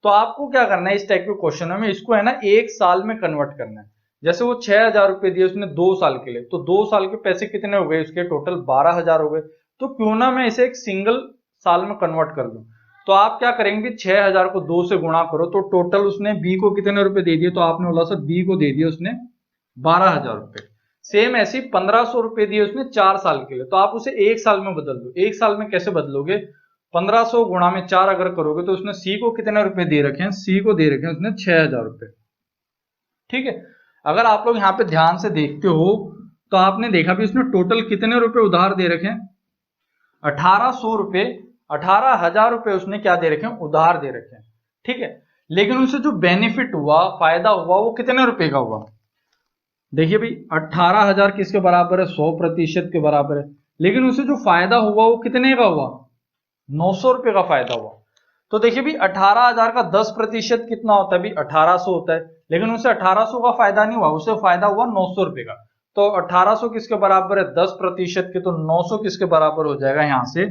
तो आपको क्या करना है इस टाइप के क्वेश्चन में, इसको है ना 1 साल में कन्वर्ट करना है। जैसे वो 6000 रुपए दिए उसने 2 साल के लिए, तो 2 साल के पैसे कितने हो गए उसके, टोटल 12000 हो गए। तो क्यों ना मैं इसे एक सिंगल साल में कन्वर्ट कर दूं, तो आप क्या करेंगे 6000 को 2 से गुणा करो, तो टोटल उसने बी को कितने रुपए दे दिए, तो आपने बोला सर बी को दे दिए उसने 12000 रुपए। सेम ऐसी 1500 रुपए दिए उसने 4 साल के लिए, तो आप उसे 1 साल में बदल दो। 1 साल में कैसे बदलोगे, 1500 गुणा में 4 अगर करोगे तो उसने सी को कितने रुपए दे रखे हैं, सी को दे रखे हैं उसने 6000 रुपए। ठीक है, अगर आप लोग यहाँ पे ध्यान से देखते हो तो आपने देखा भी उसने टोटल कितने रुपए उधार दे रखे हैं, 1800 रुपए, 18,000 रुपए उसने क्या दे रखे हैं, उधार दे रखे हैं, ठीक है। लेकिन उसे जो बेनिफिट हुआ, फायदा हुआ, वो कितने रुपए का हुआ? देखिए भाई 18,000 किसके बराबर है, 100% के बराबर है। लेकिन उसे जो फायदा हुआ वो कितने का हुआ, 900 रुपए का फायदा हुआ। तो देखिए भाई 18,000 का 10% कितना होता है, भाई 1800 होता है। लेकिन उसे 1800 का फायदा नहीं हुआ, उसे फायदा हुआ 900 रुपए का। तो 1800 किसके बराबर है, 10% के, तो 900 किसके बराबर हो जाएगा, यहां से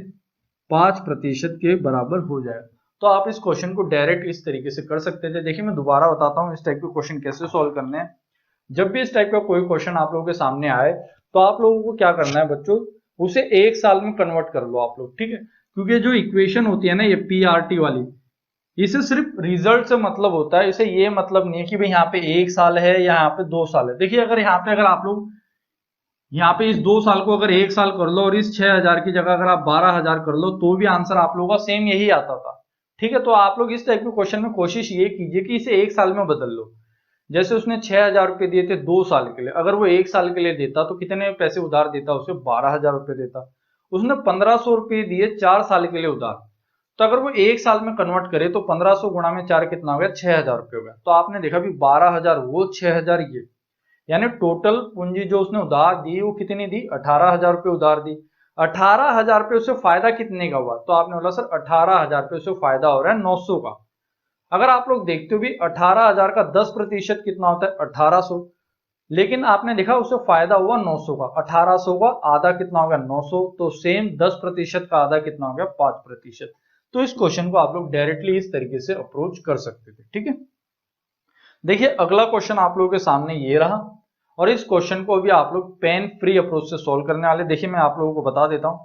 5% के बराबर हो जाएगा। तो आप इस क्वेश्चन को डायरेक्ट इस तरीके से कर सकते थे। देखिए मैं दोबारा बताता हूँ इस टाइप के क्वेश्चन कैसे सोल्व करने हैं। जब भी इस टाइप का कोई क्वेश्चन आप लोगों के सामने आए तो आप लोगों को क्या करना है बच्चों, उसे 1 साल में कन्वर्ट कर लो आप लोग, ठीक है। क्योंकि जो इक्वेशन होती है ना ये पीआरटी वाली, इसे सिर्फ रिजल्ट से मतलब होता है, इसे ये मतलब नहीं है कि भाई यहाँ पे 1 साल है या यहाँ पे 2 साल है। देखिए अगर यहाँ पे अगर आप लोग यहाँ पे इस 2 साल को अगर 1 साल कर लो और इस 6,000 की जगह अगर आप 12,000 कर लो तो भी आंसर आप लोगों का सेम यही आता था, ठीक है। तो आप लोग इस टाइप के क्वेश्चन में कोशिश ये कीजिए कि इसे 1 साल में बदल लो। जैसे उसने 6,000 रुपए दिए थे 2 साल के लिए, अगर वो 1 साल के लिए देता तो कितने पैसे उधार देता, उसे 12,000 रुपए देता। उसने 1,500 रुपए दिए 4 साल के लिए उधार, तो अगर वो 1 साल में कन्वर्ट करे तो 1,500 गुणा में 4 कितना हो गया, 6,000 रुपए हो गया। तो आपने देखा भी 12,000 वो 6,000 ये, यानी टोटल पूंजी जो उसने उधार दी वो कितनी दी, 18,000 रुपए उधार दी। 18,000 रुपए उसे फायदा कितने का हुआ, तो आपने बोला सर 18,000 रुपए उसे फायदा हो रहा है 900 का। अगर आप लोग देखते हो भी 18,000 का 10% कितना होता है, 1800। लेकिन आपने देखा उसे फायदा हुआ 900 का, 1800 का आधा कितना हो गया, 900। तो सेम 10% का आधा कितना हो गया, 5%। तो इस क्वेश्चन को आप लोग डायरेक्टली इस तरीके से अप्रोच कर सकते थे, ठीक है। देखिए अगला क्वेश्चन आप लोगों के सामने ये रहा, और इस क्वेश्चन को भी आप लोग पेन फ्री अप्रोच से सॉल्व करने वाले। देखिए मैं आप लोगों को बता देता हूं,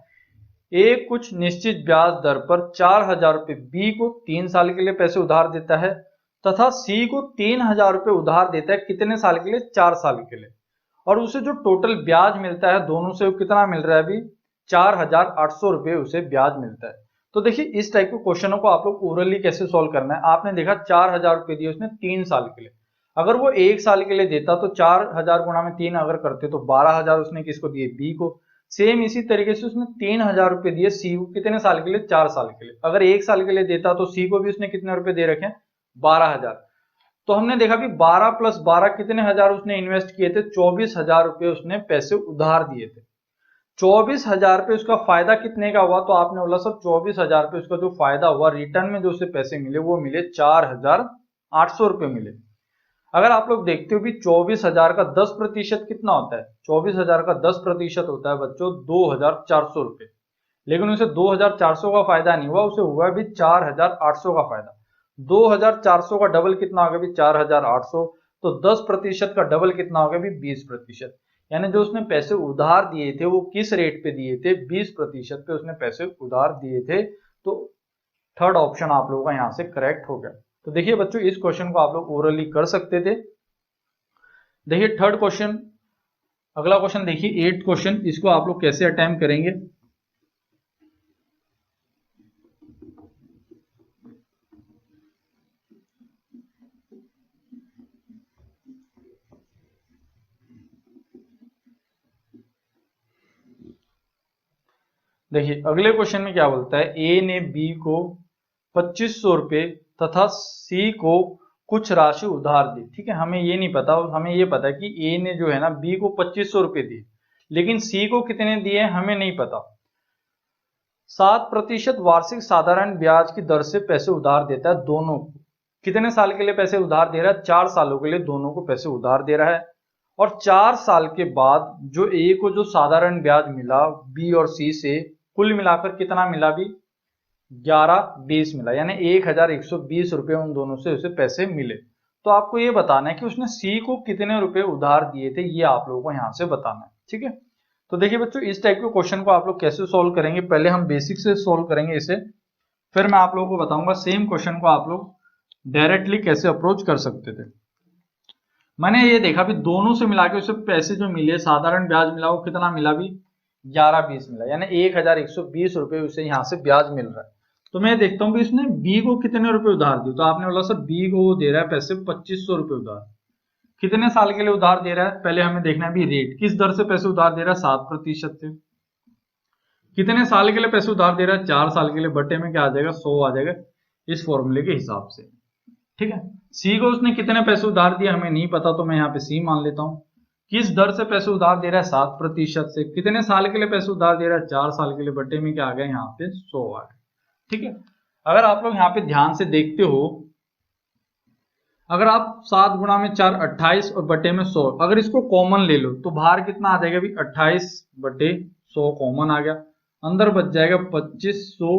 ए कुछ निश्चित ब्याज दर पर 4,000 रुपए बी को 3 साल के लिए पैसे उधार देता है तथा सी को 3,000 रुपए उधार देता है, कितने साल के लिए, 4 साल के लिए। और उसे जो टोटल ब्याज मिलता है दोनों से वो कितना मिल रहा है, अभी 4,800 रुपए उसे ब्याज मिलता है। तो देखिए इस टाइप के क्वेश्चनों को आप लोग ओरली कैसे सॉल्व करना है। आपने देखा 4,000 रुपए दिए उसने 3 साल के लिए, अगर वो 1 साल के लिए देता तो 4,000 गुणा में 3 अगर करते तो 12,000 उसने किसको दिए, बी को। सेम इसी तरीके से उसने 3,000 रुपए दिए सी को, कितने साल के लिए, 4 साल के लिए। अगर 1 साल के लिए देता तो सी को भी उसने कितने रुपए दे रखे हैं, 12,000। तो हमने देखा कि 12 + 12 कितने हजार उसने इन्वेस्ट किए थे, 24,000 रुपए उसने पैसे उधार दिए थे। 24,000 रुपए उसका फायदा कितने का हुआ, तो आपने बोला सर 24,000 रुपए उसका जो फायदा हुआ, रिटर्न में जो उसे पैसे मिले वो मिले 4,800 रुपए मिले। अगर आप लोग देखते हो भी 24,000 का 10% कितना होता है, 24,000 का 10% होता है बच्चों 2,400 रुपए। लेकिन उसे 2,400 का फायदा नहीं हुआ, उसे हुआ भी 4,800 का फायदा। 2,400 का डबल कितना हो गया भी 4,800। तो 10% का डबल कितना हो गया भी 20%। यानी जो उसने पैसे उधार दिए थे वो किस रेट पे दिए थे, 20% पे उसने पैसे उधार दिए थे। तो थर्ड ऑप्शन आप लोगों का यहाँ से करेक्ट हो गया। तो देखिए बच्चों इस क्वेश्चन को आप लोग ओरली कर सकते थे। देखिए थर्ड क्वेश्चन, अगला क्वेश्चन देखिए 8th क्वेश्चन, इसको आप लोग कैसे अटेम्प्ट करेंगे। देखिए अगले क्वेश्चन में क्या बोलता है, ए ने बी को 2,500 रुपए तथा सी को कुछ राशि उधार दी, ठीक है। हमें ये नहीं पता, हमें ये पता है कि ए ने जो है ना बी को 2,500 रुपए दिए, लेकिन सी को कितने दिए हमें नहीं पता। 7% वार्षिक साधारण ब्याज की दर से पैसे उधार देता है दोनों को। कितने साल के लिए पैसे उधार दे रहा है, 4 सालों के लिए दोनों को पैसे उधार दे रहा है। और 4 साल के बाद जो ए को जो साधारण ब्याज मिला बी और सी से, कुल मिलाकर कितना मिला भी 1120 मिला, यानी 1,120 रुपए उन दोनों से उसे पैसे मिले। तो आपको ये बताना है कि उसने सी को कितने रुपए उधार दिए थे, ये आप लोगों को यहाँ से बताना है, ठीक है। तो देखिए बच्चों इस टाइप के क्वेश्चन को आप लोग कैसे सोल्व करेंगे, पहले हम बेसिक से सोल्व करेंगे इसे, फिर मैं आप लोगों को बताऊंगा सेम क्वेश्चन को आप लोग डायरेक्टली कैसे अप्रोच कर सकते थे। मैंने ये देखा भी दोनों से मिला के उसे पैसे जो मिले, साधारण ब्याज मिला वो कितना मिला भी 1120 मिला, यानी 1,120 रुपए उसे यहाँ से ब्याज मिल रहा है। तो मैं देखता हूँ भी उसने बी को कितने रुपए उधार दिए, तो आपने बोला सर बी को वो दे रहा है पैसे 2,500 रुपए उधार। कितने साल के लिए उधार दे रहा है, पहले हमें देखना है भी रेट, किस दर से पैसे उधार दे रहा है, 7% से। कितने साल के लिए पैसे उधार दे रहा है, 4 साल के लिए, बटे में क्या आ जाएगा, 100 आ जाएगा इस फॉर्मूले के हिसाब से। ठीक है, सी को उसने कितने पैसे उधार दिए हमें नहीं पता, तो मैं यहाँ पे सी मान लेता हूँ। किस दर से पैसे उधार दे रहा है, 7% से। कितने साल के लिए पैसे उधार दे रहा है, 4 साल के लिए, बटे में क्या आ गया यहाँ पे 100 आ गया। ठीक है, अगर आप लोग यहाँ पे ध्यान से देखते हो, अगर आप 7 गुणा में 4 28 और बटे में 100, अगर इसको कॉमन ले लो तो बाहर कितना आ जाएगा, अभी 28 बटे 100 कॉमन आ गया, अंदर बच जाएगा 2500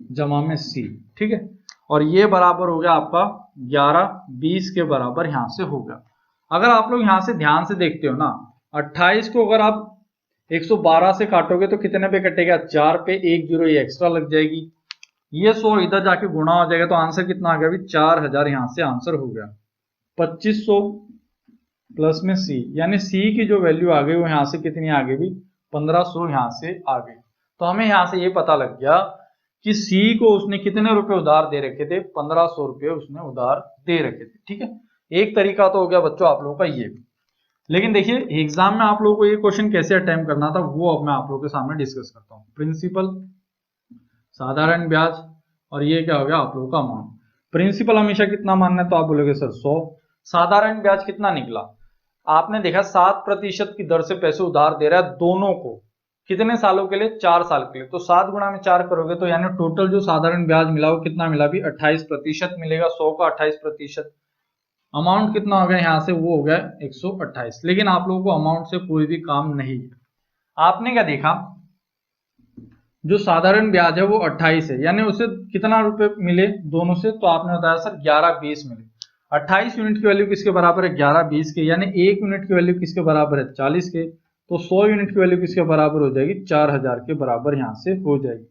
जमा में सी। ठीक है, और ये बराबर हो गया आपका 1120 के बराबर यहाँ से होगा। अगर आप लोग यहाँ से ध्यान से देखते हो ना, 28 को अगर आप 112 से काटोगे तो कितने पे कटेगा, 4 पे, 1 जीरो ये एक्स्ट्रा लग जाएगी, ये 100 इधर जाके गुणा हो जाएगा, तो आंसर कितना आ गया, अभी 4000 यहाँ से आंसर हो गया। 2500 प्लस में सी, यानी सी की जो वैल्यू आ गई वो यहाँ से कितनी आ गई, 1500 यहाँ से आ गई। तो हमें यहाँ से ये पता लग गया कि सी को उसने कितने रुपए उधार दे रखे थे, 1500 रुपये उसने उधार दे रखे थे। ठीक है, एक तरीका तो हो गया बच्चों आप लोगों का ये। लेकिन देखिए एग्जाम में आप लोगों को ये क्वेश्चन कैसे अटेम्प्ट करना था वो अब मैं आप लोगों के सामने डिस्कस करता हूँ। प्रिंसिपल, साधारण ब्याज, और ये क्या हो गया आप लोगों का अमाउंट। प्रिंसिपल हमेशा कितना मानना है, तो आप बोलोगे सर 100। साधारण ब्याज कितना निकला, आपने देखा 7% की दर से पैसे उधार दे रहा है दोनों को, कितने सालों के लिए, 4 साल के लिए। तो 7 गुणा में 4 करोगे तो यानी टोटल जो साधारण ब्याज मिला वो कितना मिला, भी 28% मिलेगा, 100 का 28%। अमाउंट कितना हो गया यहाँ से, वो हो गया 128। लेकिन आप लोगों को अमाउंट से कोई भी काम नहीं है। आपने क्या देखा, जो साधारण ब्याज है वो 28 है, यानी उसे कितना रुपए मिले दोनों से, तो आपने बताया सर 1120 मिले। 28 यूनिट की वैल्यू किसके बराबर है, 1120 के, यानी 1 यूनिट की वैल्यू किसके बराबर है, 40 के। तो 100 यूनिट की वैल्यू किसके बराबर हो जाएगी, 4000 के बराबर यहाँ से हो जाएगी।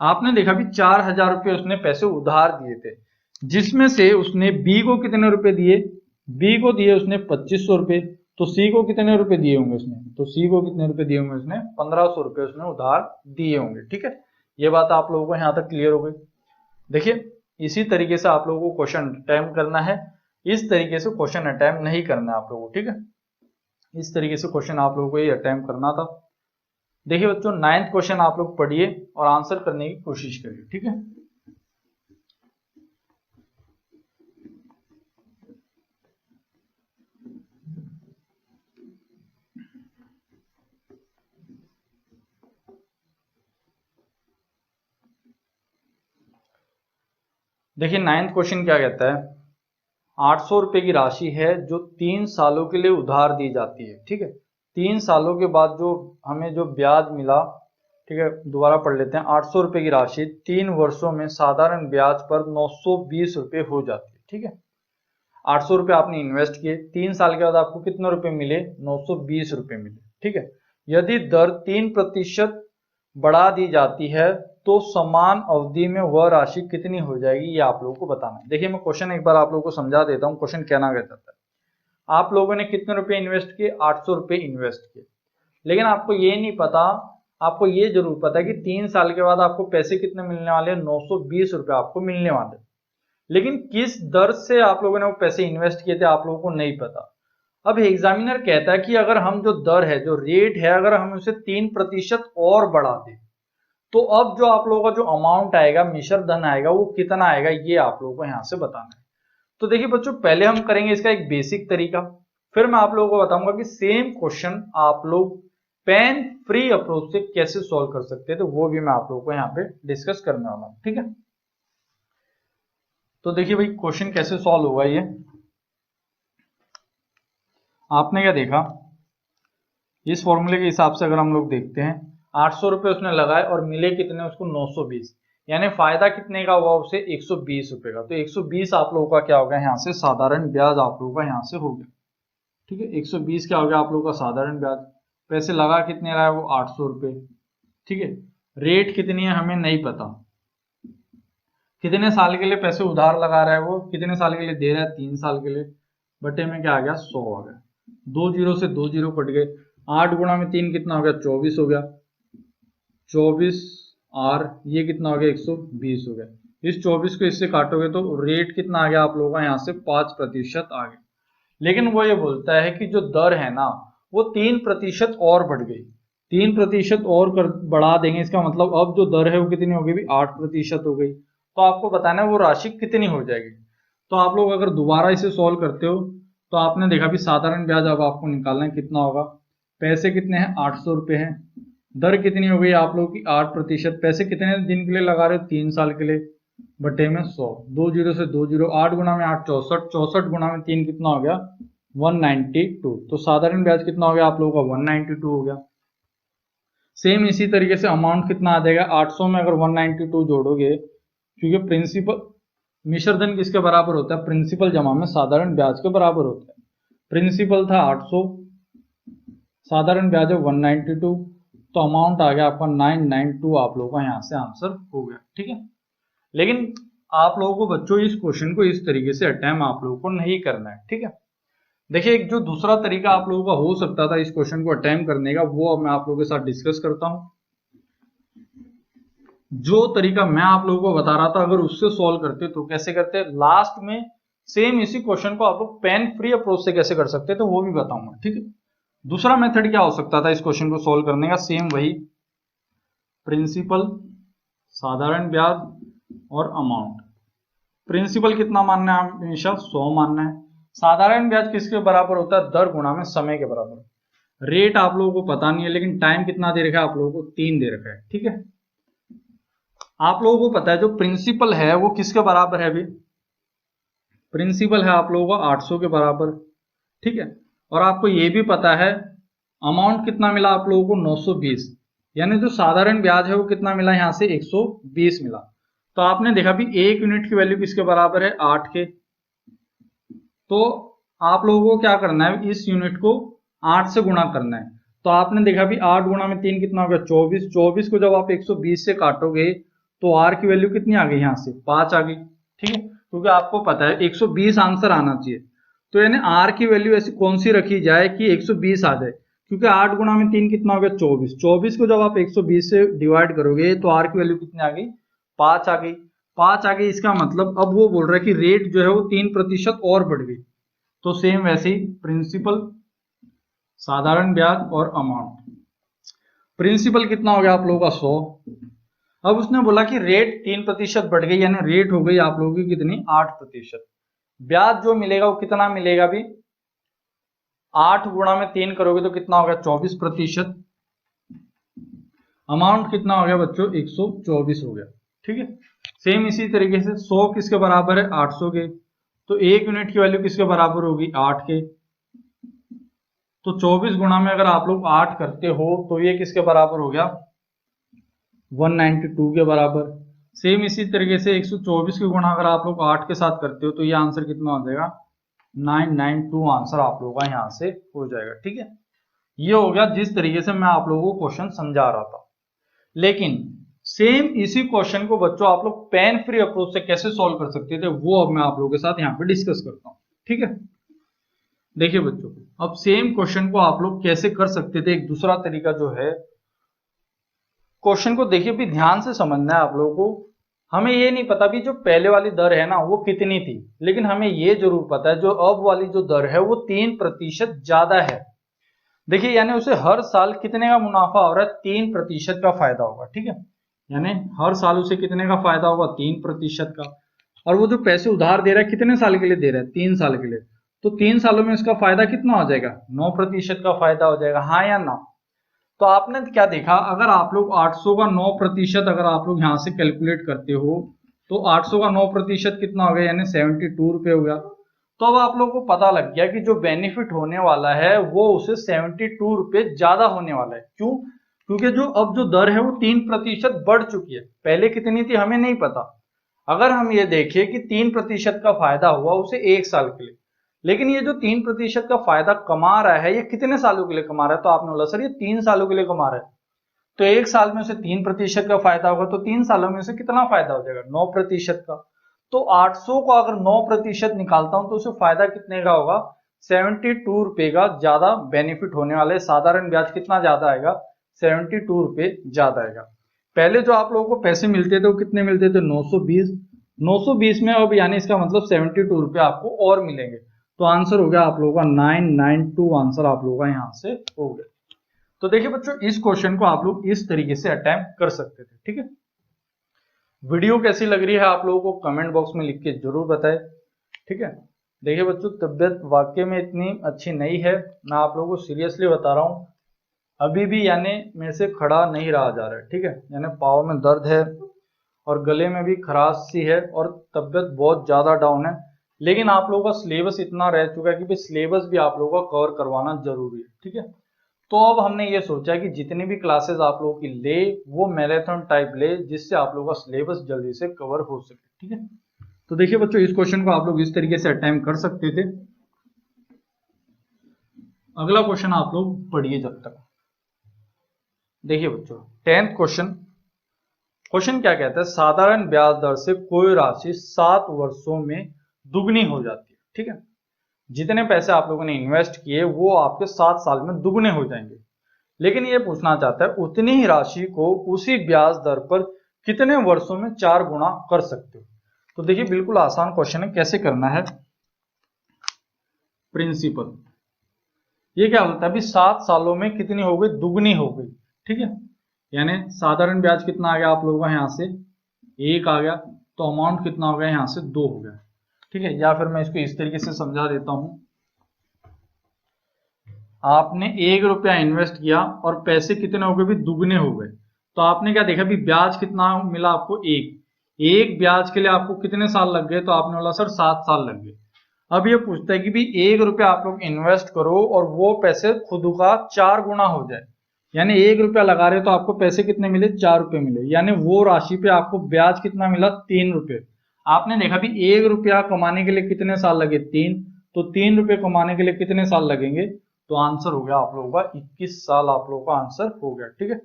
आपने देखा भी 4000 रुपये उसने पैसे उधार दिए थे, जिसमें से उसने बी को कितने रुपए दिए, बी को दिए उसने 2500 रुपये। तो सी को कितने रुपए दिए होंगे उसने, तो सी को कितने रुपए दिए होंगे उसने, 1500 रुपये उसने उधार दिए होंगे। ठीक है, ये बात आप लोगों को यहाँ तक क्लियर हो गई। देखिए इसी तरीके से आप लोगों को क्वेश्चन अटेम्प्ट करना है, इस तरीके से क्वेश्चन अटेम्प्ट नहीं करना है आप लोगों को। ठीक है, इस तरीके से क्वेश्चन आप लोगों को ये अटेम्प्ट करना था। देखिए बच्चों 9th क्वेश्चन आप लोग पढ़िए और आंसर करने की कोशिश करिए। ठीक है, देखिए 9th क्वेश्चन क्या कहता है, 800 रुपए की राशि है जो 3 सालों के लिए उधार दी जाती है। ठीक है, 3 सालों के बाद जो हमें जो ब्याज मिला, ठीक है दोबारा पढ़ लेते हैं। 800 रुपए की राशि 3 वर्षों में साधारण ब्याज पर 920 रुपए हो जाती है। ठीक है, 800 रुपए आपने इन्वेस्ट किए, 3 साल के बाद आपको कितने रुपए मिले, 920 रुपए मिले। ठीक है, यदि दर 3% बढ़ा दी जाती है तो समान अवधि में वह राशि कितनी हो जाएगी, ये आप लोगों को बताना है। देखिए मैं क्वेश्चन एक बार आप लोगों को समझा देता हूँ, क्वेश्चन कहना क्या चाहता है। आप लोगों ने कितने रुपए इन्वेस्ट किए, 800 रुपए इन्वेस्ट किए, लेकिन आपको ये नहीं पता, आपको ये जरूर पता है कि 3 साल के बाद आपको पैसे कितने मिलने वाले हैं, 920 रुपए आपको मिलने वाले, लेकिन किस दर से आप लोगों ने वो पैसे इन्वेस्ट किए थे आप लोगों को नहीं पता। अब एग्जामिनर कहता है कि अगर हम जो दर है, जो रेट है, अगर हम उसे 3% और बढ़ा दें तो अब जो आप लोगों का जो अमाउंट आएगा, मिश्र धन आएगा, वो कितना आएगा, ये आप लोगों को यहाँ से बताना है। तो देखिए बच्चों पहले हम करेंगे इसका एक बेसिक तरीका, फिर मैं आप लोगों को बताऊंगा कि सेम क्वेश्चन आप लोग पेन फ्री अप्रोच से कैसे सॉल्व कर सकते हैं, तो वो भी मैं आप लोगों को यहाँ पे डिस्कस करने वाला हूँ। ठीक है, तो देखिए भाई क्वेश्चन कैसे सॉल्व होगा, ये आपने क्या देखा, इस फॉर्मूले के हिसाब से अगर हम लोग देखते हैं, 800 रुपए उसने लगाए और मिले कितने उसको, 920, यानी फायदा कितने का हुआ उसे, 120 रुपए का। तो 120 आप लोगों का क्या होगा यहाँ से, साधारण ब्याज आप लोगों का यहाँ से हो गया। ठीक है, 120 क्या हो गया आप लोगों का साधारण ब्याज। पैसे लगा कितने रहा है वो, 800 रुपए। ठीक है, रेट कितनी है हमें नहीं पता, कितने साल के लिए पैसे उधार लगा रहा है वो, कितने साल के लिए दे रहा है, 3 साल के लिए, बटे में क्या आ गया, 100 आ गया। 2 जीरो से 2 जीरो कट गए, 8 गुणा में 3 कितना हो गया, 24 हो गया, 24 और ये कितना हो गया, 120 हो गया। इस 24 को इससे काटोगे तो रेट कितना आ गया आप लोगों का यहाँ से, 5% आ गया। लेकिन वो ये बोलता है कि जो दर है ना वो 3% और बढ़ गई, 3% और बढ़ा देंगे, इसका मतलब अब जो दर है वो कितनी हो गई भी 8% हो गई। तो आपको बताना है वो राशि कितनी हो जाएगी। तो आप लोग अगर दोबारा इसे सॉल्व करते हो तो आपने देखा भी साधारण ब्याज अब आपको निकालना है कितना होगा। पैसे कितने हैं 800 रुपये हैं। दर कितनी हो गई आप लोगों की 8%। पैसे कितने दिन के लिए लगा रहे हो 3 साल के लिए, बटे में 100, 2 जीरो से 2 जीरो, 8 गुना में 8 64, 64 गुना में 3 कितना हो गया 192। तो साधारण ब्याज कितना हो गया आप लोगों का 192 हो गया। सेम इसी तरीके से अमाउंट कितना आ जाएगा 800 में अगर 192 जोड़ोगे, क्योंकि प्रिंसिपल मिश्र धन किसके बराबर होता है, प्रिंसिपल जमा में साधारण ब्याज के बराबर होता है। प्रिंसिपल था 800, साधारण ब्याज है 192, तो अमाउंट आ गया आपका 992। आप लोगों का यहाँ से आंसर हो गया। ठीक है, लेकिन आप लोगों को बच्चों इस क्वेश्चन को इस तरीके से अटेम्प्ट आप लोगों को नहीं करना है। ठीक है, देखिए एक जो दूसरा तरीका आप लोगों का हो सकता था इस क्वेश्चन को अटेम्प्ट करने का, वो अब मैं आप लोगों के साथ डिस्कस करता हूं। जो तरीका मैं आप लोगों को बता रहा था अगर उससे सॉल्व करते तो कैसे करते, लास्ट में सेम इसी क्वेश्चन को आप लोग पेन फ्री अप्रोच से कैसे कर सकते तो वो भी बताऊंगा। ठीक है, दूसरा मेथड क्या हो सकता था इस क्वेश्चन को सॉल्व करने का, सेम वही प्रिंसिपल, साधारण ब्याज और अमाउंट। प्रिंसिपल कितना मानना है हमेशा 100 मानना है। साधारण ब्याज किसके बराबर होता है, दर गुणा में समय के बराबर। रेट आप लोगों को पता नहीं है, लेकिन टाइम कितना दे रखा है आप लोगों को 3 दे रखा है। ठीक है, आप लोगों को पता है जो प्रिंसिपल है वो किसके बराबर है अभी, प्रिंसिपल है आप लोगों को 800 के बराबर। ठीक है, और आपको ये भी पता है अमाउंट कितना मिला आप लोगों को 920, यानी जो साधारण ब्याज है वो कितना मिला यहाँ से 120 मिला। तो आपने देखा भी 1 यूनिट की वैल्यू किसके बराबर है 8 के। तो आप लोगों को क्या करना है, इस यूनिट को 8 से गुणा करना है। तो आपने देखा भी 8 गुणा में 3 कितना हो गया 24, 24 को जब आप 120 से काटोगे तो आर की वैल्यू कितनी आ गई यहाँ से 5 आ गई। ठीक है, क्योंकि आपको पता है 120 आंसर आना चाहिए, तो यानी आर की वैल्यू ऐसी कौन सी रखी जाए कि 120 आ जाए, क्योंकि 8 गुणा में 3 कितना हो गया 24, 24 को जब आप 120 से डिवाइड करोगे तो आर की वैल्यू कितनी आ गई 5 आ गई, 5 आ गई। इसका मतलब अब वो बोल रहा है कि रेट जो है वो 3% और बढ़ गई। तो सेम वैसे ही प्रिंसिपल, साधारण ब्याज और अमाउंट। प्रिंसिपल कितना हो गया आप लोगों का 100। अब उसने बोला कि रेट 3% बढ़ गई, यानी रेट हो गई आप लोगों की कितनी 8%। ब्याज जो मिलेगा वो कितना मिलेगा भी 8 गुणा में 3 करोगे तो कितना हो गया 24%। अमाउंट कितना हो गया बच्चों 124 हो गया। ठीक है, सेम इसी तरीके से 100 किसके बराबर है 800 के, तो 1 यूनिट की वैल्यू किसके बराबर होगी 8 के। तो 24 गुणा में अगर आप लोग 8 करते हो तो ये किसके बराबर हो गया 192 के बराबर। सेम इसी तरीके से 124 के गुणा अगर आप लोग 8 के साथ करते हो तो ये आंसर कितना हो जाएगा 992 आंसर आप लोगों का यहाँ से हो जाएगा। ठीक है, ये हो गया जिस तरीके से मैं आप लोगों को क्वेश्चन समझा रहा था। लेकिन सेम इसी क्वेश्चन को बच्चों आप लोग पेन फ्री अप्रोच से कैसे सॉल्व कर सकते थे वो अब मैं आप लोगों के साथ यहाँ पे डिस्कस करता हूँ। ठीक है, देखिए बच्चों अब सेम क्वेश्चन को आप लोग कैसे कर सकते थे, एक दूसरा तरीका जो है, क्वेश्चन को देखिए भी ध्यान से समझना है आप लोगों को। हमें ये नहीं पता भी जो पहले वाली दर है ना वो कितनी थी, लेकिन हमें ये जरूर पता है जो अब वाली जो दर है वो 3% ज्यादा है। देखिए यानी उसे हर साल कितने का मुनाफा हो रहा है 3% का फायदा होगा। ठीक है, यानी हर साल उसे कितने का फायदा होगा 3% का। और वो जो पैसे उधार दे रहा है कितने साल के लिए दे रहा है 3 साल के लिए, तो 3 सालों में इसका फायदा कितना हो जाएगा 9% का फायदा हो जाएगा, हाँ या ना। तो आपने क्या देखा, अगर आप लोग 800 का 9% अगर आप लोग यहाँ से कैलकुलेट करते हो तो 800 का 9% कितना हो गया यानी 72 रुपये हो गया। तो अब आप लोगों को पता लग गया कि जो बेनिफिट होने वाला है वो उसे 72 रुपये ज्यादा होने वाला है। क्यों, क्योंकि जो अब जो दर है वो 3% बढ़ चुकी है, पहले कितनी थी हमें नहीं पता। अगर हम ये देखें कि 3% का फायदा हुआ उसे 1 साल के लिए, लेकिन ये जो 3% का फायदा कमा रहा है ये कितने सालों के लिए कमा रहा है, तो आपने बोला सर ये 3 सालों के लिए कमा रहा है, तो 1 साल में उसे 3% का फायदा होगा तो 3 सालों में उसे कितना फायदा हो जाएगा 9% का। तो 800 को अगर 9% निकालता हूं तो उसे फायदा कितने का होगा 72 रुपए का ज्यादा बेनिफिट होने वाले। साधारण ब्याज कितना ज्यादा आएगा 72 रुपए ज्यादा आएगा। पहले जो आप लोगों को पैसे मिलते थे वो कितने मिलते थे 920, 920 में अब यानी इसका मतलब 72 रुपए आपको और मिलेंगे। तो आंसर हो गया आप लोगों का 992 आंसर आप लोगों का यहाँ से हो गया। तो देखिए बच्चों, इस क्वेश्चन को आप लोग इस तरीके से अटेम्प्ट कर सकते थे। ठीक है, वीडियो कैसी लग रही है आप लोगों को कमेंट बॉक्स में लिख के जरूर बताएं। ठीक है, देखिए बच्चों, तबियत वाकई में इतनी अच्छी नहीं है, मैं आप लोगों को सीरियसली बता रहा हूँ। अभी भी यानी मेरे से खड़ा नहीं रहा जा रहा है। ठीक है, यानी पाँव में दर्द है और गले में भी खराश सी है और तबियत बहुत ज़्यादा डाउन है। लेकिन आप लोगों का सिलेबस इतना रह चुका है कि भाई सिलेबस भी आप लोगों का कवर करवाना जरूरी है। ठीक है, तो अब हमने ये सोचा कि जितनी भी क्लासेस आप लोगों की ले वो मैराथन टाइप ले, जिससे आप लोगों का सिलेबस जल्दी से कवर हो सके। ठीक है, तो देखिए बच्चों, इस क्वेश्चन को आप लोग इस तरीके से अटेम्प्ट कर सकते थे। अगला क्वेश्चन आप लोग पढ़िए जब तक। देखिए बच्चों, 10th क्वेश्चन क्या कहता है, साधारण ब्याज दर से कोई राशि 7 वर्षों में दुगनी हो जाती है। ठीक है, जितने पैसे आप लोगों ने इन्वेस्ट किए वो आपके 7 साल में दुगने हो जाएंगे। लेकिन ये पूछना चाहता है उतनी ही राशि को उसी ब्याज दर पर कितने वर्षों में 4 गुना कर सकते हो। तो देखिए, बिल्कुल आसान क्वेश्चन है, कैसे करना है। प्रिंसिपल ये क्या होता है, अभी 7 सालों में कितनी हो गई, दुगनी हो गई। ठीक है, यानी साधारण ब्याज कितना आ गया आप लोगों का, यहाँ से 1 आ गया, तो अमाउंट कितना हो गया, यहाँ से 2 हो गया। ठीक है, या फिर मैं इसको इस तरीके से समझा देता हूं, आपने 1 रुपया इन्वेस्ट किया और पैसे कितने हो गए, भी दुगने हो गए। तो आपने क्या देखा, भी ब्याज कितना मिला आपको, एक ब्याज के लिए आपको कितने साल लग गए, तो आपने बोला सर 7 साल लग गए। अब ये पूछता है कि भी 1 रुपया आप लोग इन्वेस्ट करो और वो पैसे खुद का 4 गुना हो जाए। यानी 1 रुपया लगा रहे तो आपको पैसे कितने मिले, 4 रुपए मिले। यानी वो राशि पे आपको ब्याज कितना मिला, 3 रुपए। आपने देखा भी 1 रुपया कमाने के लिए कितने साल लगे, 3, तो 3 रुपए कमाने के लिए कितने साल लगेंगे, तो आंसर हो गया आप लोगों का 21 साल आप लोगों का आंसर हो गया। ठीक है,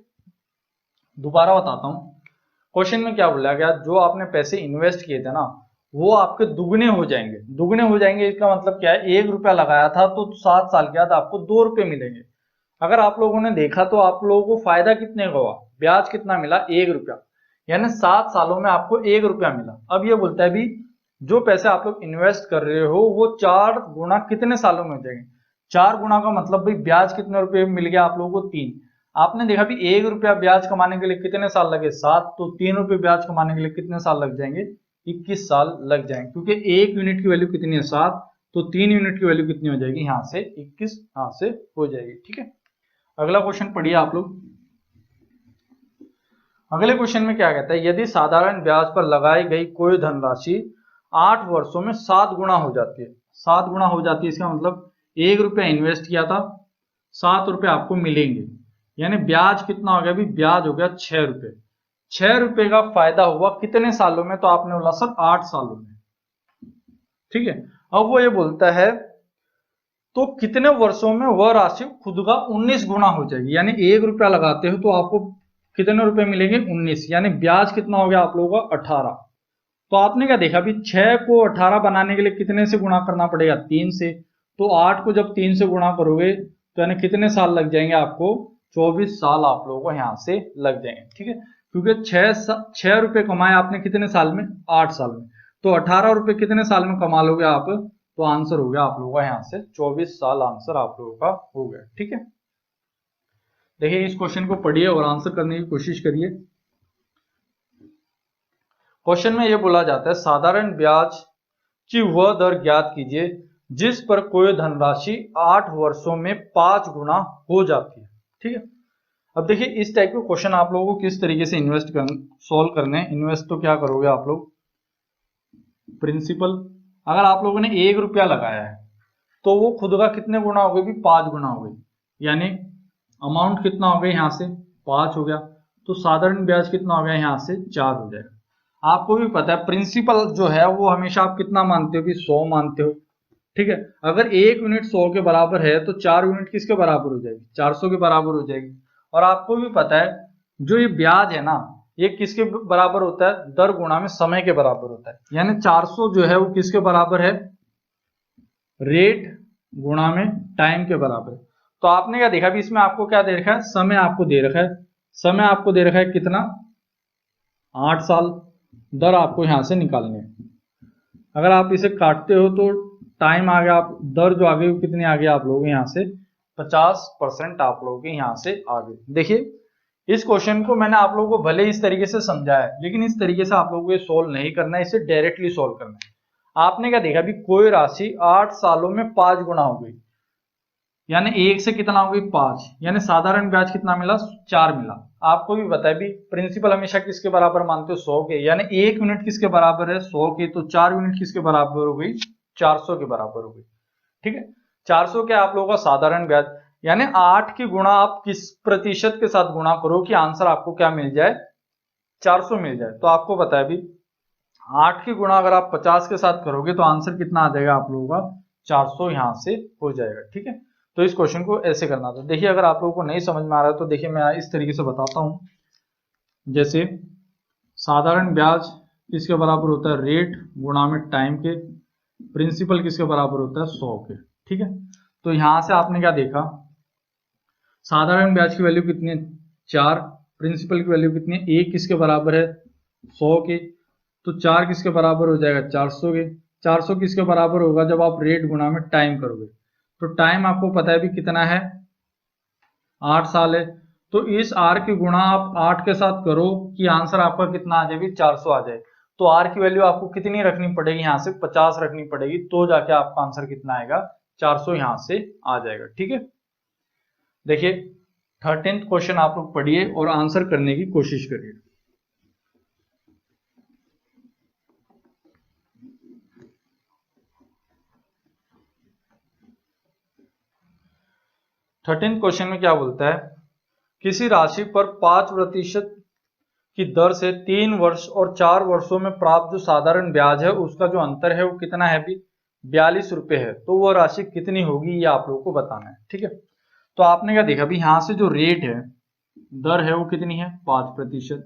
दोबारा बताता हूं, क्वेश्चन में क्या बोला गया, जो आपने पैसे इन्वेस्ट किए थे ना वो आपके दुगने हो जाएंगे। दुगने हो जाएंगे इसका मतलब क्या है, 1 रुपया लगाया था तो 7 साल के बाद आपको 2 रुपए मिलेंगे। अगर आप लोगों ने देखा तो आप लोगों को फायदा कितने का हुआ, ब्याज कितना मिला, 1 रुपया, यानी 7 सालों में आपको 1 रुपया मिला। अब ये बोलता है भी जो पैसे आप लोग इन्वेस्ट कर रहे हो वो 4 गुना कितने सालों में हो जाएंगे। 4 गुना का मतलब भाई ब्याज कितने रुपए मिल गया आप लोगों को, 3। आपने देखा भी 1 रुपया ब्याज कमाने के लिए कितने साल लगे, 7, तो 3 रुपए ब्याज कमाने के लिए कितने साल लग जाएंगे, 21 साल लग जाएंगे। क्योंकि 1 यूनिट की वैल्यू कितनी है, 7, तो 3 यूनिट की वैल्यू कितनी हो जाएगी, यहाँ से 21 यहाँ से हो जाएगी। ठीक है, अगला क्वेश्चन पढ़िए आप लोग। अगले क्वेश्चन में क्या कहता है, यदि साधारण ब्याज पर लगाई गई कोई धनराशि 8 वर्षों में 7 गुना हो जाती है। 7 गुना हो जाती है इसका मतलब 1 रुपया इन्वेस्ट किया था, 7 रुपए आपको मिलेंगे। यानी ब्याज कितना हो गया, भी ब्याज हो गया 6 रुपए। 6 रुपए का फायदा हुआ कितने सालों में, तो आपने बोला सर 8 सालों में। ठीक है, अब वो ये बोलता है तो कितने वर्षों में वह राशि खुद का 19 गुना हो जाएगी। यानी 1 रुपया लगाते हो तो आपको कितने रुपए मिलेंगे, 19। यानी ब्याज कितना हो गया आप लोगों का, 18। तो आपने क्या देखा भी 6 को 18 बनाने के लिए कितने से गुणा करना पड़ेगा, 3 से। तो 8 को जब 3 से गुणा करोगे तो यानी कितने साल लग जाएंगे आपको, 24 साल आप लोगों को यहाँ से लग जाएंगे। ठीक है, क्योंकि 6 रुपए कमाए आपने कितने साल में, 8 साल में। तो 18 रुपए कितने साल में कमा लोगे आप, तो आंसर हो गया आप लोगों का यहाँ से 24 साल आंसर आप लोगों का हो गया। ठीक है, देखिए इस क्वेश्चन को पढ़िए और आंसर करने की कोशिश करिए। क्वेश्चन में ये बोला जाता है साधारण ब्याज की वह दर ज्ञात कीजिए जिस पर कोई धनराशि 8 वर्षों में 5 गुना हो जाती है। ठीक है, अब देखिए इस टाइप के क्वेश्चन आप लोगों को किस तरीके से सॉल्व करने हैं। इन्वेस्ट तो क्या करोगे आप लोग, प्रिंसिपल। अगर आप लोगों ने 1 रुपया लगाया है तो वो खुद का कितने गुना हो गए, भी 5 गुना हो गई। यानी अमाउंट कितना हो गया, यहाँ से 5 हो गया, तो साधारण ब्याज कितना हो गया, यहाँ से 4 हो जाएगा। आपको भी पता है प्रिंसिपल जो है वो हमेशा आप कितना मानते हो, भी 100 मानते हो। ठीक है, अगर 1 यूनिट 100 के बराबर है तो 4 यूनिट किसके बराबर हो जाएगी, 400 के बराबर हो जाएगी। और आपको भी पता है जो ये ब्याज है ना ये किसके बराबर होता है, दर गुणा में समय के बराबर होता है। यानी 400 जो है वो किसके बराबर है, रेट गुणा में टाइम के बराबर। तो आपने क्या देखा भी इसमें आपको क्या दे रखा है, समय आपको दे रखा है। समय आपको दे रखा है कितना, 8 साल। दर आपको यहां से निकालनी है। अगर आप इसे काटते हो तो टाइम आ गया, आप दर जो आ गई वो कितनी आ गई आप लोग यहाँ से 50% आप लोगों के यहाँ से आ गए। देखिए इस क्वेश्चन को मैंने आप लोगों को भले इस तरीके से समझाया है, लेकिन इस तरीके से आप लोगों को ये सोल्व नहीं करना है, इसे डायरेक्टली सोल्व करना है। आपने क्या देखा, अभी कोई राशि 8 सालों में 5 गुना हो गई, यानी 1 से कितना हो गई 5, यानी साधारण ब्याज कितना मिला 4 मिला। आपको भी पता है भी प्रिंसिपल हमेशा किसके बराबर मानते हो 100 के, यानी 1 यूनिट किसके बराबर है 100 के, तो 4 यूनिट किसके बराबर हो गई 400 के बराबर हो गई। ठीक है, 400 के आप लोगों का साधारण ब्याज, यानी 8 की गुणा आप किस प्रतिशत के साथ गुणा करो कि आंसर आपको क्या मिल जाए 400 मिल जाए। तो आपको पता है भी 8 की गुणा अगर आप 50 के साथ करोगे तो आंसर कितना आ जाएगा आप लोगों का 400 यहां से हो जाएगा। ठीक है, तो इस क्वेश्चन को ऐसे करना था। देखिए अगर आप लोगों को नहीं समझ में आ रहा है तो देखिए मैं इस तरीके से बताता हूं, जैसे साधारण ब्याज किसके बराबर होता है रेट गुणा में टाइम के, प्रिंसिपल किसके बराबर होता है 100 के। ठीक है, तो यहां से आपने क्या देखा, साधारण ब्याज की वैल्यू कितनी है 4, प्रिंसिपल की वैल्यू कितनी है 1, किसके बराबर है 100 के, तो 4 किसके बराबर हो जाएगा 400 के। 400 किसके बराबर होगा जब आप रेट गुणा में टाइम करोगे, तो टाइम आपको पता है भी कितना है 8 साल है, तो इस r की गुणा आप 8 के साथ करो कि आंसर आपका कितना आ जाए भी 400 आ जाए। तो r की वैल्यू आपको कितनी रखनी पड़ेगी, यहाँ से 50 रखनी पड़ेगी, तो जाके आपका आंसर कितना आएगा 400 यहां से आ जाएगा। ठीक है, देखिए 13th क्वेश्चन आप लोग पढ़िए और आंसर करने की कोशिश करिए। थर्टीन्थ क्वेश्चन में क्या बोलता है, किसी राशि पर 5% की दर से 3 वर्ष और 4 वर्षों में प्राप्त जो साधारण ब्याज है उसका जो अंतर है वो कितना है भी 42 रुपए है, तो वह राशि कितनी होगी ये आप लोगों को बताना है। ठीक है, तो आपने क्या देखा भी यहाँ से जो रेट है दर है वो कितनी है 5%।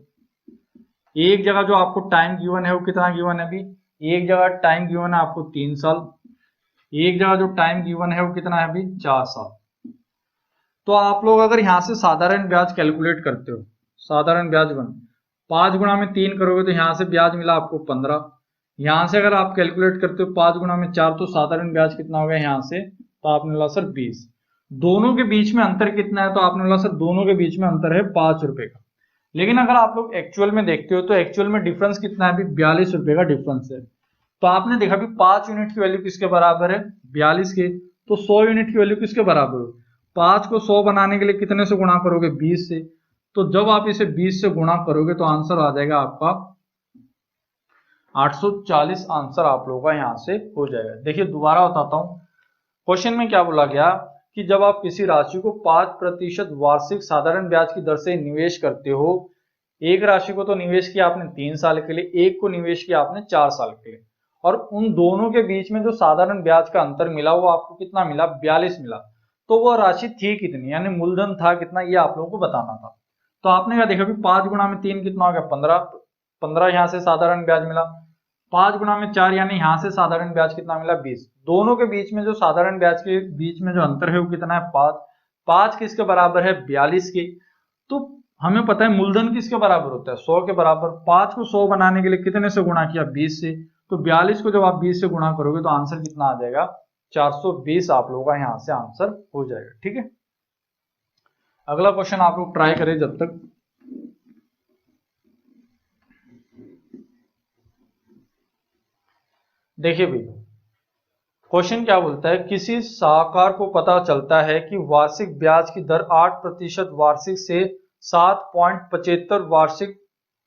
एक जगह जो आपको टाइम गिवन है वो कितना गिवन है भी, एक जगह टाइम गिवन है आपको 3 साल, एक जगह जो टाइम गिवन है वो कितना है भी 4 साल। तो आप लोग अगर यहाँ से साधारण ब्याज कैलकुलेट करते हो, साधारण ब्याज 5 गुणा में 3 करोगे तो यहाँ से ब्याज मिला आपको 15, यहाँ से अगर आप कैलकुलेट करते हो 5 गुणा में 4 तो साधारण ब्याज कितना हो गया यहाँ से, तो आपने बोला सर 20। दोनों के बीच में अंतर कितना है, तो आपने बोला सर दोनों के बीच में अंतर है 5 रुपए का। लेकिन अगर आप लोग एक्चुअल में देखते हो तो एक्चुअल में डिफरेंस कितना है, 42 रुपए का डिफरेंस है। तो आपने देखा भी 5 यूनिट की वैल्यू किसके बराबर है 42 के, तो 100 यूनिट की वैल्यू किसके बराबर हो, 5 को 100 बनाने के लिए कितने से गुणा करोगे 20 से, तो जब आप इसे 20 से गुणा करोगे तो आंसर आ जाएगा आपका 840 आंसर आप लोगों का यहां से हो जाएगा। देखिए दोबारा बताता हूं, क्वेश्चन में क्या बोला गया कि जब आप किसी राशि को 5% वार्षिक साधारण ब्याज की दर से निवेश करते हो, एक राशि को तो निवेश किया आपने 3 साल के लिए, एक को निवेश किया आपने 4 साल के लिए, और उन दोनों के बीच में जो साधारण ब्याज का अंतर मिला वो आपको कितना मिला 42 मिला, तो वह राशि थी कितनी, यानी मूलधन था कितना ये आप लोगों को बताना था। तो आपने क्या देखा कि 5 गुणा में 3 कितना हो गया 15 यहाँ से साधारण ब्याज मिला, 5 गुणा में 4 यानी यहाँ से साधारण ब्याज कितना मिला 20। दोनों के बीच में जो साधारण ब्याज के बीच में जो अंतर है वो कितना है 5 किसके बराबर है 42 के। तो हमें पता है मूलधन किसके बराबर होता है 100 के बराबर, 5 को 100 बनाने के लिए कितने से गुणा किया 20 से, तो 42 को जब आप 20 से गुणा करोगे तो आंसर कितना आ जाएगा 420 आप लोगों का यहाँ से आंसर हो जाएगा। ठीक है, अगला क्वेश्चन आप लोग ट्राई करें जब तक। देखिए भाई क्वेश्चन क्या बोलता है, किसी साहूकार को पता चलता है कि वार्षिक ब्याज की दर 8% वार्षिक से 7.75 वार्षिक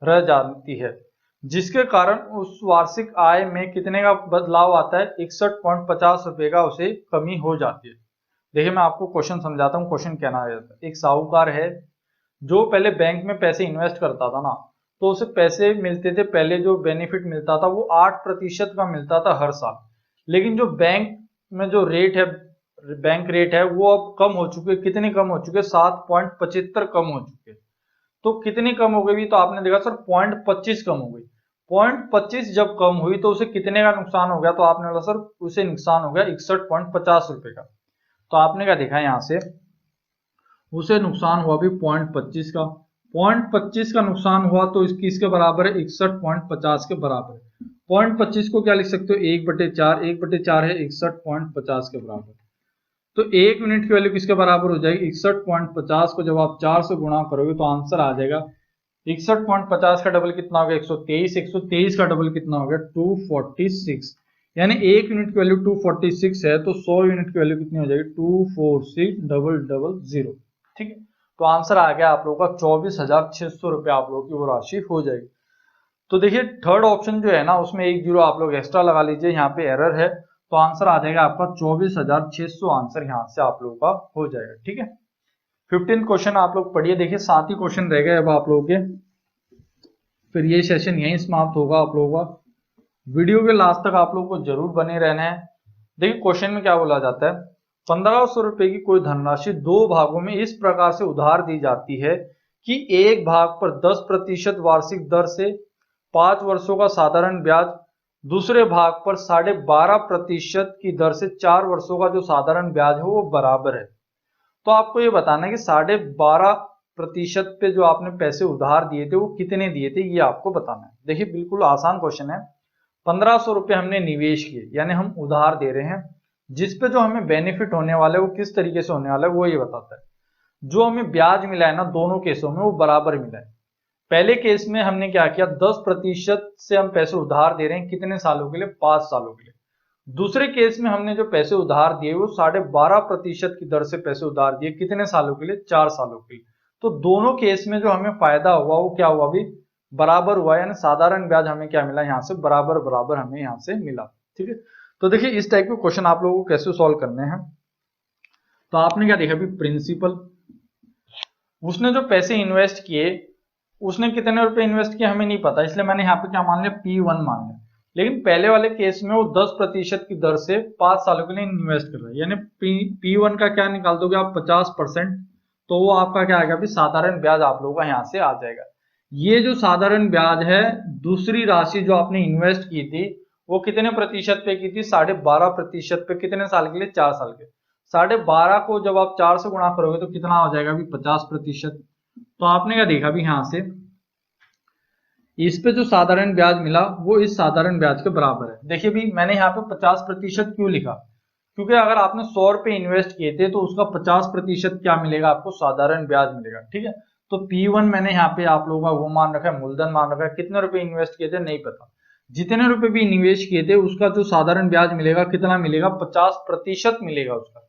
रह जाती है, जिसके कारण उस वार्षिक आय में कितने का बदलाव आता है 61.50 रुपए का उसे कमी हो जाती है। देखिए मैं आपको क्वेश्चन समझाता हूँ, क्वेश्चन कहना है एक साहूकार है जो पहले बैंक में पैसे इन्वेस्ट करता था ना, तो उसे पैसे मिलते थे, पहले जो बेनिफिट मिलता था वो 8% का मिलता था हर साल, लेकिन जो बैंक में जो रेट है बैंक रेट है वो अब कम हो चुके, कितने कम हो चुके 7.75 कम हो चुके। तो कितनी कम हो गई, तो आपने देखा सर 0.25 कम हो गई, 0.25 जब कम हुई तो उसे कितने का नुकसान हो गया, तो आपने बोला सर उसे नुकसान हो गया 61.50 रुपए का। तो आपने क्या देखा यहाँ से उसे नुकसान हुआ भी 0.25 का, 0.25 का नुकसान हुआ तो इसकी इसके बराबर है 61.50 के बराबर है। 0.25 को क्या लिख सकते हो 1/4, 1/4 है 61.50 के बराबर। तो 1 यूनिट की वैल्यू किसके बराबर हो जाएगी, 61.50 को जब आप 4 से गुणा करोगे तो आंसर आ जाएगा 61.50 का डबल कितना हो गया 123, 123 का डबल कितना हो गया 246, यानी 1 यूनिट की वैल्यू 246 है तो 100 यूनिट की वैल्यू कितनी हो जाएगी 246000, ठीक है। तो आंसर आ गया आप लोगों का 24,600 रुपये आप लोगों की वो राशि हो जाएगी। तो देखिए थर्ड ऑप्शन जो है ना उसमें 1 जीरो आप लोग एक्स्ट्रा लगा लीजिए, यहाँ पे एरर है, तो आंसर आ जाएगा आपका 24,600, आंसर यहाँ से आप लोगों का हो जाएगा, ठीक है। 15th क्वेश्चन आप लोग पढ़िए, देखिए 7 ही क्वेश्चन रह गए अब आप लोगों के, फिर ये सेशन यहीं समाप्त होगा आप लोगों का। वीडियो के लास्ट तक आप लोगों को जरूर बने रहना है। देखिए क्वेश्चन में क्या बोला जाता है, 1500 रुपए की कोई धनराशि 2 भागों में इस प्रकार से उधार दी जाती है कि एक भाग पर 10% वार्षिक दर से 5 वर्षों का साधारण ब्याज, दूसरे भाग पर 12.5% की दर से 4 वर्षों का जो साधारण ब्याज है वो बराबर है। तो आपको ये बताना है कि 12.5% पे जो आपने पैसे उधार दिए थे वो कितने दिए थे, ये आपको बताना है। देखिए बिल्कुल आसान क्वेश्चन है। 1500 रुपये हमने निवेश किए, यानी हम उधार दे रहे हैं, जिसपे जो हमें बेनिफिट होने वाला है वो किस तरीके से होने वाला है वो ये बताता है। जो हमें ब्याज मिला है ना दोनों केसों में वो बराबर मिला है। पहले केस में हमने क्या किया, 10% से हम पैसे उधार दे रहे हैं, कितने सालों के लिए, 5 सालों के लिए। दूसरे केस में हमने जो पैसे उधार दिए वो 12.5% की दर से पैसे उधार दिए, कितने सालों के लिए, 4 सालों के लिए। तो दोनों केस में जो हमें फायदा हुआ वो क्या हुआ, अभी बराबर हुआ, यानी साधारण ब्याज हमें क्या मिला यहाँ से, बराबर बराबर हमें यहाँ से मिला, ठीक है। तो देखिए इस टाइप के क्वेश्चन आप लोगों को कैसे सॉल्व करने हैं। तो आपने क्या देखा अभी, प्रिंसिपल, उसने जो पैसे इन्वेस्ट किए उसने कितने रुपए इन्वेस्ट किए हमें नहीं पता, इसलिए मैंने यहाँ पे क्या मान लिया, P1 मान लिया। लेकिन पहले वाले केस में वो 10% की दर से 5 सालों के लिए इन्वेस्ट कर रहा है, यानी P1 का क्या निकाल दोगे आप, 50%, तो वो आपका क्या आएगा, भी साधारण ब्याज आप लोगों का यहाँ से आ जाएगा। ये जो साधारण ब्याज है, दूसरी राशि जो आपने इन्वेस्ट की थी वो कितने प्रतिशत पे की थी, 12.5% पे, कितने साल के लिए, 4 साल के। 12.5 को जब आप 4 से गुणा करोगे तो कितना हो जाएगा, अभी 50%। तो आपने क्या देखा भी यहाँ से, इस पे जो साधारण ब्याज मिला वो इस साधारण ब्याज के बराबर है। देखिए भी मैंने यहाँ पे 50% क्यों लिखा, क्योंकि अगर आपने 100 रुपए इन्वेस्ट किए थे तो उसका 50% क्या मिलेगा आपको, साधारण ब्याज मिलेगा, ठीक है। तो P1 मैंने यहाँ पे आप लोगों का वो मान रखा है, मूलधन मान रखा है, कितने रुपए इन्वेस्ट किए थे नहीं पता, जितने रुपए भी निवेश किए थे उसका जो साधारण ब्याज मिलेगा कितना मिलेगा, 50% मिलेगा उसका।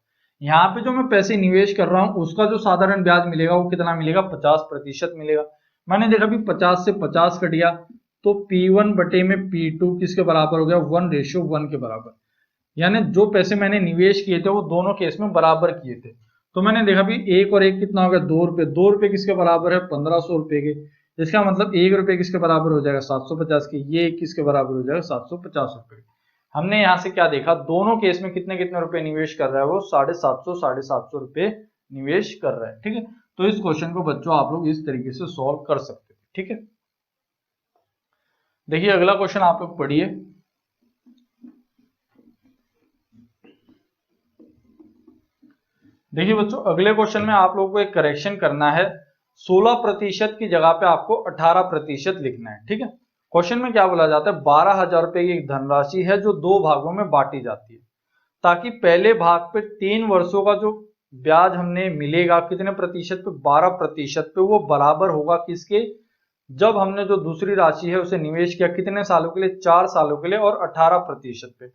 यहाँ पे जो मैं पैसे निवेश कर रहा हूँ उसका जो साधारण ब्याज मिलेगा वो कितना मिलेगा, 50% मिलेगा। मैंने देखा भी 50 से 50 कट गया, तो P1 बटे में P2 किसके बराबर हो गया, 1:1 के बराबर, यानी जो पैसे मैंने निवेश किए थे वो दोनों केस में बराबर किए थे। तो मैंने देखा भी 1 और 1 कितना हो गया, 2 रुपए, 2 रुपए किसके बराबर है, 1500 रुपए के। इसका मतलब 1 रुपए किसके बराबर हो जाएगा, 750 के, ये किसके बराबर हो जाएगा, 750 रुपए। हमने यहाँ से क्या देखा, दोनों केस में कितने कितने रुपए निवेश कर रहा है वो, 750 रुपए निवेश कर रहा है, ठीक है। तो इस क्वेश्चन को बच्चों आप लोग इस तरीके से सॉल्व कर सकते हैं, ठीक है। देखिए अगला क्वेश्चन आप लोग पढ़िए। देखिए बच्चों अगले क्वेश्चन में आप लोगों को एक करेक्शन करना है, 16% की जगह पे आपको 18% लिखना है, ठीक है। क्वेश्चन में क्या बोला जाता है, 12,000 रुपए की एक धनराशि है जो 2 भागों में बांटी जाती है, ताकि पहले भाग पे 3 वर्षों का जो ब्याज हमने मिलेगा कितने प्रतिशत पे, 12% पे, वो बराबर होगा किसके, जब हमने जो दूसरी राशि है उसे निवेश किया कितने सालों के लिए, 4 सालों के लिए, और 18% पे।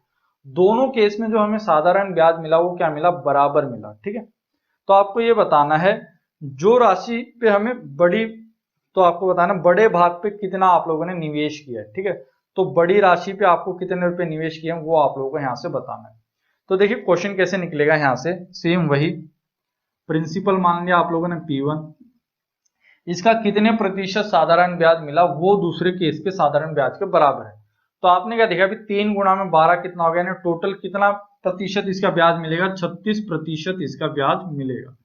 दोनों केस में जो हमें साधारण ब्याज मिला वो क्या मिला, बराबर मिला, ठीक है। तो आपको ये बताना है जो राशि पे हमें बड़ी, तो आपको बताना बड़े भाग पे कितना आप लोगों ने निवेश किया है, ठीक है। तो बड़ी राशि पे आपको कितने रुपए निवेश किए हैं वो आप लोगों को यहाँ से बताना है। तो देखिए क्वेश्चन कैसे निकलेगा, यहाँ से सेम वही प्रिंसिपल मान लिया आप लोगों ने P1, इसका कितने प्रतिशत साधारण ब्याज मिला वो दूसरे केस के साधारण ब्याज के बराबर है। तो आपने क्या देखा, 3 गुणा में 12 कितना हो गया, टोटल कितना प्रतिशत इसका ब्याज मिलेगा, 36% इसका ब्याज मिलेगा,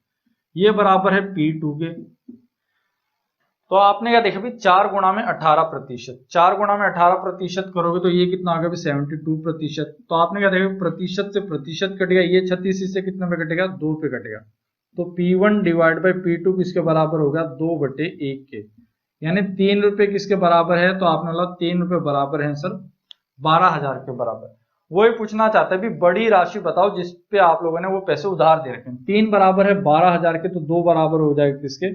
ये बराबर है P2 के। तो आपने क्या देखा, 4 गुणा में 18%, 4 गुणा में 18% करोगे तो ये कितना होगा, 72%। तो आपने क्या देखा, प्रतिशत से प्रतिशत कटेगा, ये 36 इससे कितने पे कटेगा, 2 पे कटेगा। तो P1 डिवाइड बाई P2 किसके बराबर होगा, 2/1 के, यानी 3 रुपए किसके बराबर है, तो आपने बोला 3 रुपए बराबर है सर 12,000 के बराबर। वो ये पूछना चाहता है भी बड़ी राशि बताओ जिसपे आप लोगों ने वो पैसे उधार दे रखे हैं। 3 बराबर है 12,000 के, तो 2 बराबर हो जाएगा किसके,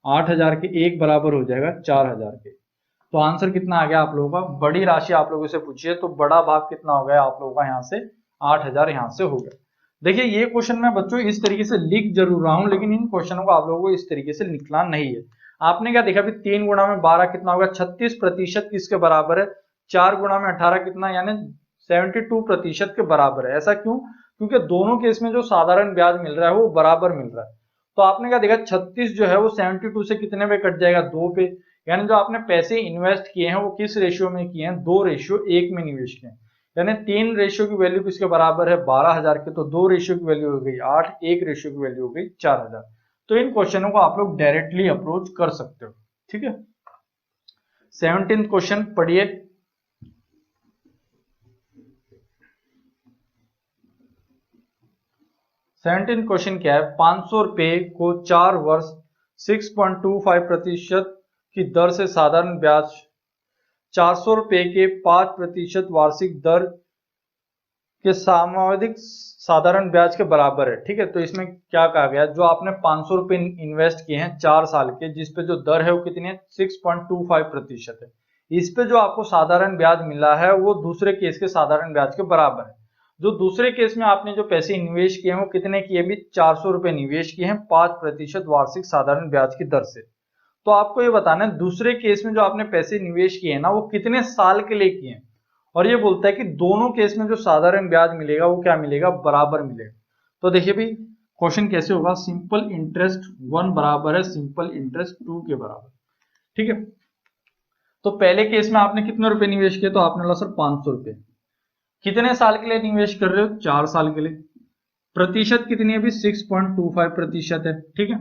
8,000 के, 1 बराबर हो जाएगा 4,000 के। तो आंसर कितना आ गया आप लोगों का, बड़ी राशि आप लोगों से पूछिए तो बड़ा भाग कितना हो गया आप लोगों का, यहाँ से 8,000 यहाँ से हो गया। देखिए ये क्वेश्चन मैं बच्चों इस तरीके से लिख जरूर रहा हूं, लेकिन इन क्वेश्चनों को आप लोगों को इस तरीके से लिखना नहीं है। आपने क्या देखा, 3 गुणा में 12 कितना होगा, 36% किसके बराबर है, 4 गुणा में 18 कितना, यानी 72% के बराबर है। ऐसा क्यों, क्योंकि दोनों केस में जो साधारण ब्याज मिल रहा है वो बराबर मिल रहा है। तो आपने क्या देखा, 36 जो है वो 72 से कितने पे कट जाएगा, 2 पे। यानी जो आपने पैसे इन्वेस्ट किए हैं वो किस रेशियो में किए हैं, 2:1 में निवेश किए हैं। यानी 3 रेशियो की वैल्यू किसके बराबर है, 12,000 के, तो 2 रेशियो की वैल्यू हो गई 8, 1 रेशियो की वैल्यू हो गई 4,000। तो इन क्वेश्चनों को आप लोग डायरेक्टली अप्रोच कर सकते हो। ठीक है, 17th क्वेश्चन पढ़िए। 17th क्वेश्चन क्या है, 500 रुपए को 4 वर्ष 6.25% की दर से साधारण ब्याज 400 रुपए के 5% वार्षिक दर के सामावधिक साधारण ब्याज के बराबर है। ठीक है, तो इसमें क्या कहा गया, जो आपने 500 रुपए इन्वेस्ट किए हैं 4 साल के, जिसपे जो दर है वो कितनी है, 6.25% है। इस पे जो आपको साधारण ब्याज मिला है वो दूसरे केस के साधारण ब्याज के बराबर है। जो दूसरे केस में आपने जो पैसे निवेश किए हैं वो कितने किए, भी 400 रुपए निवेश किए हैं 5% वार्षिक साधारण ब्याज की दर से। तो आपको ये बताना है दूसरे केस में जो आपने पैसे निवेश किए हैं ना वो कितने साल के लिए किए हैं, और ये बोलता है कि दोनों केस में जो साधारण ब्याज मिलेगा वो क्या मिलेगा, बराबर मिलेगा। तो देखिए भाई क्वेश्चन कैसे होगा, सिंपल इंटरेस्ट 1 बराबर है सिंपल इंटरेस्ट 2 के बराबर। ठीक है, तो पहले केस में आपने कितने रुपए निवेश किए, तो आपने बोला सर 500 रुपए। कितने साल के लिए निवेश कर रहे हो, 4 साल के लिए। प्रतिशत कितनी है, भी 6.25% है। ठीक है,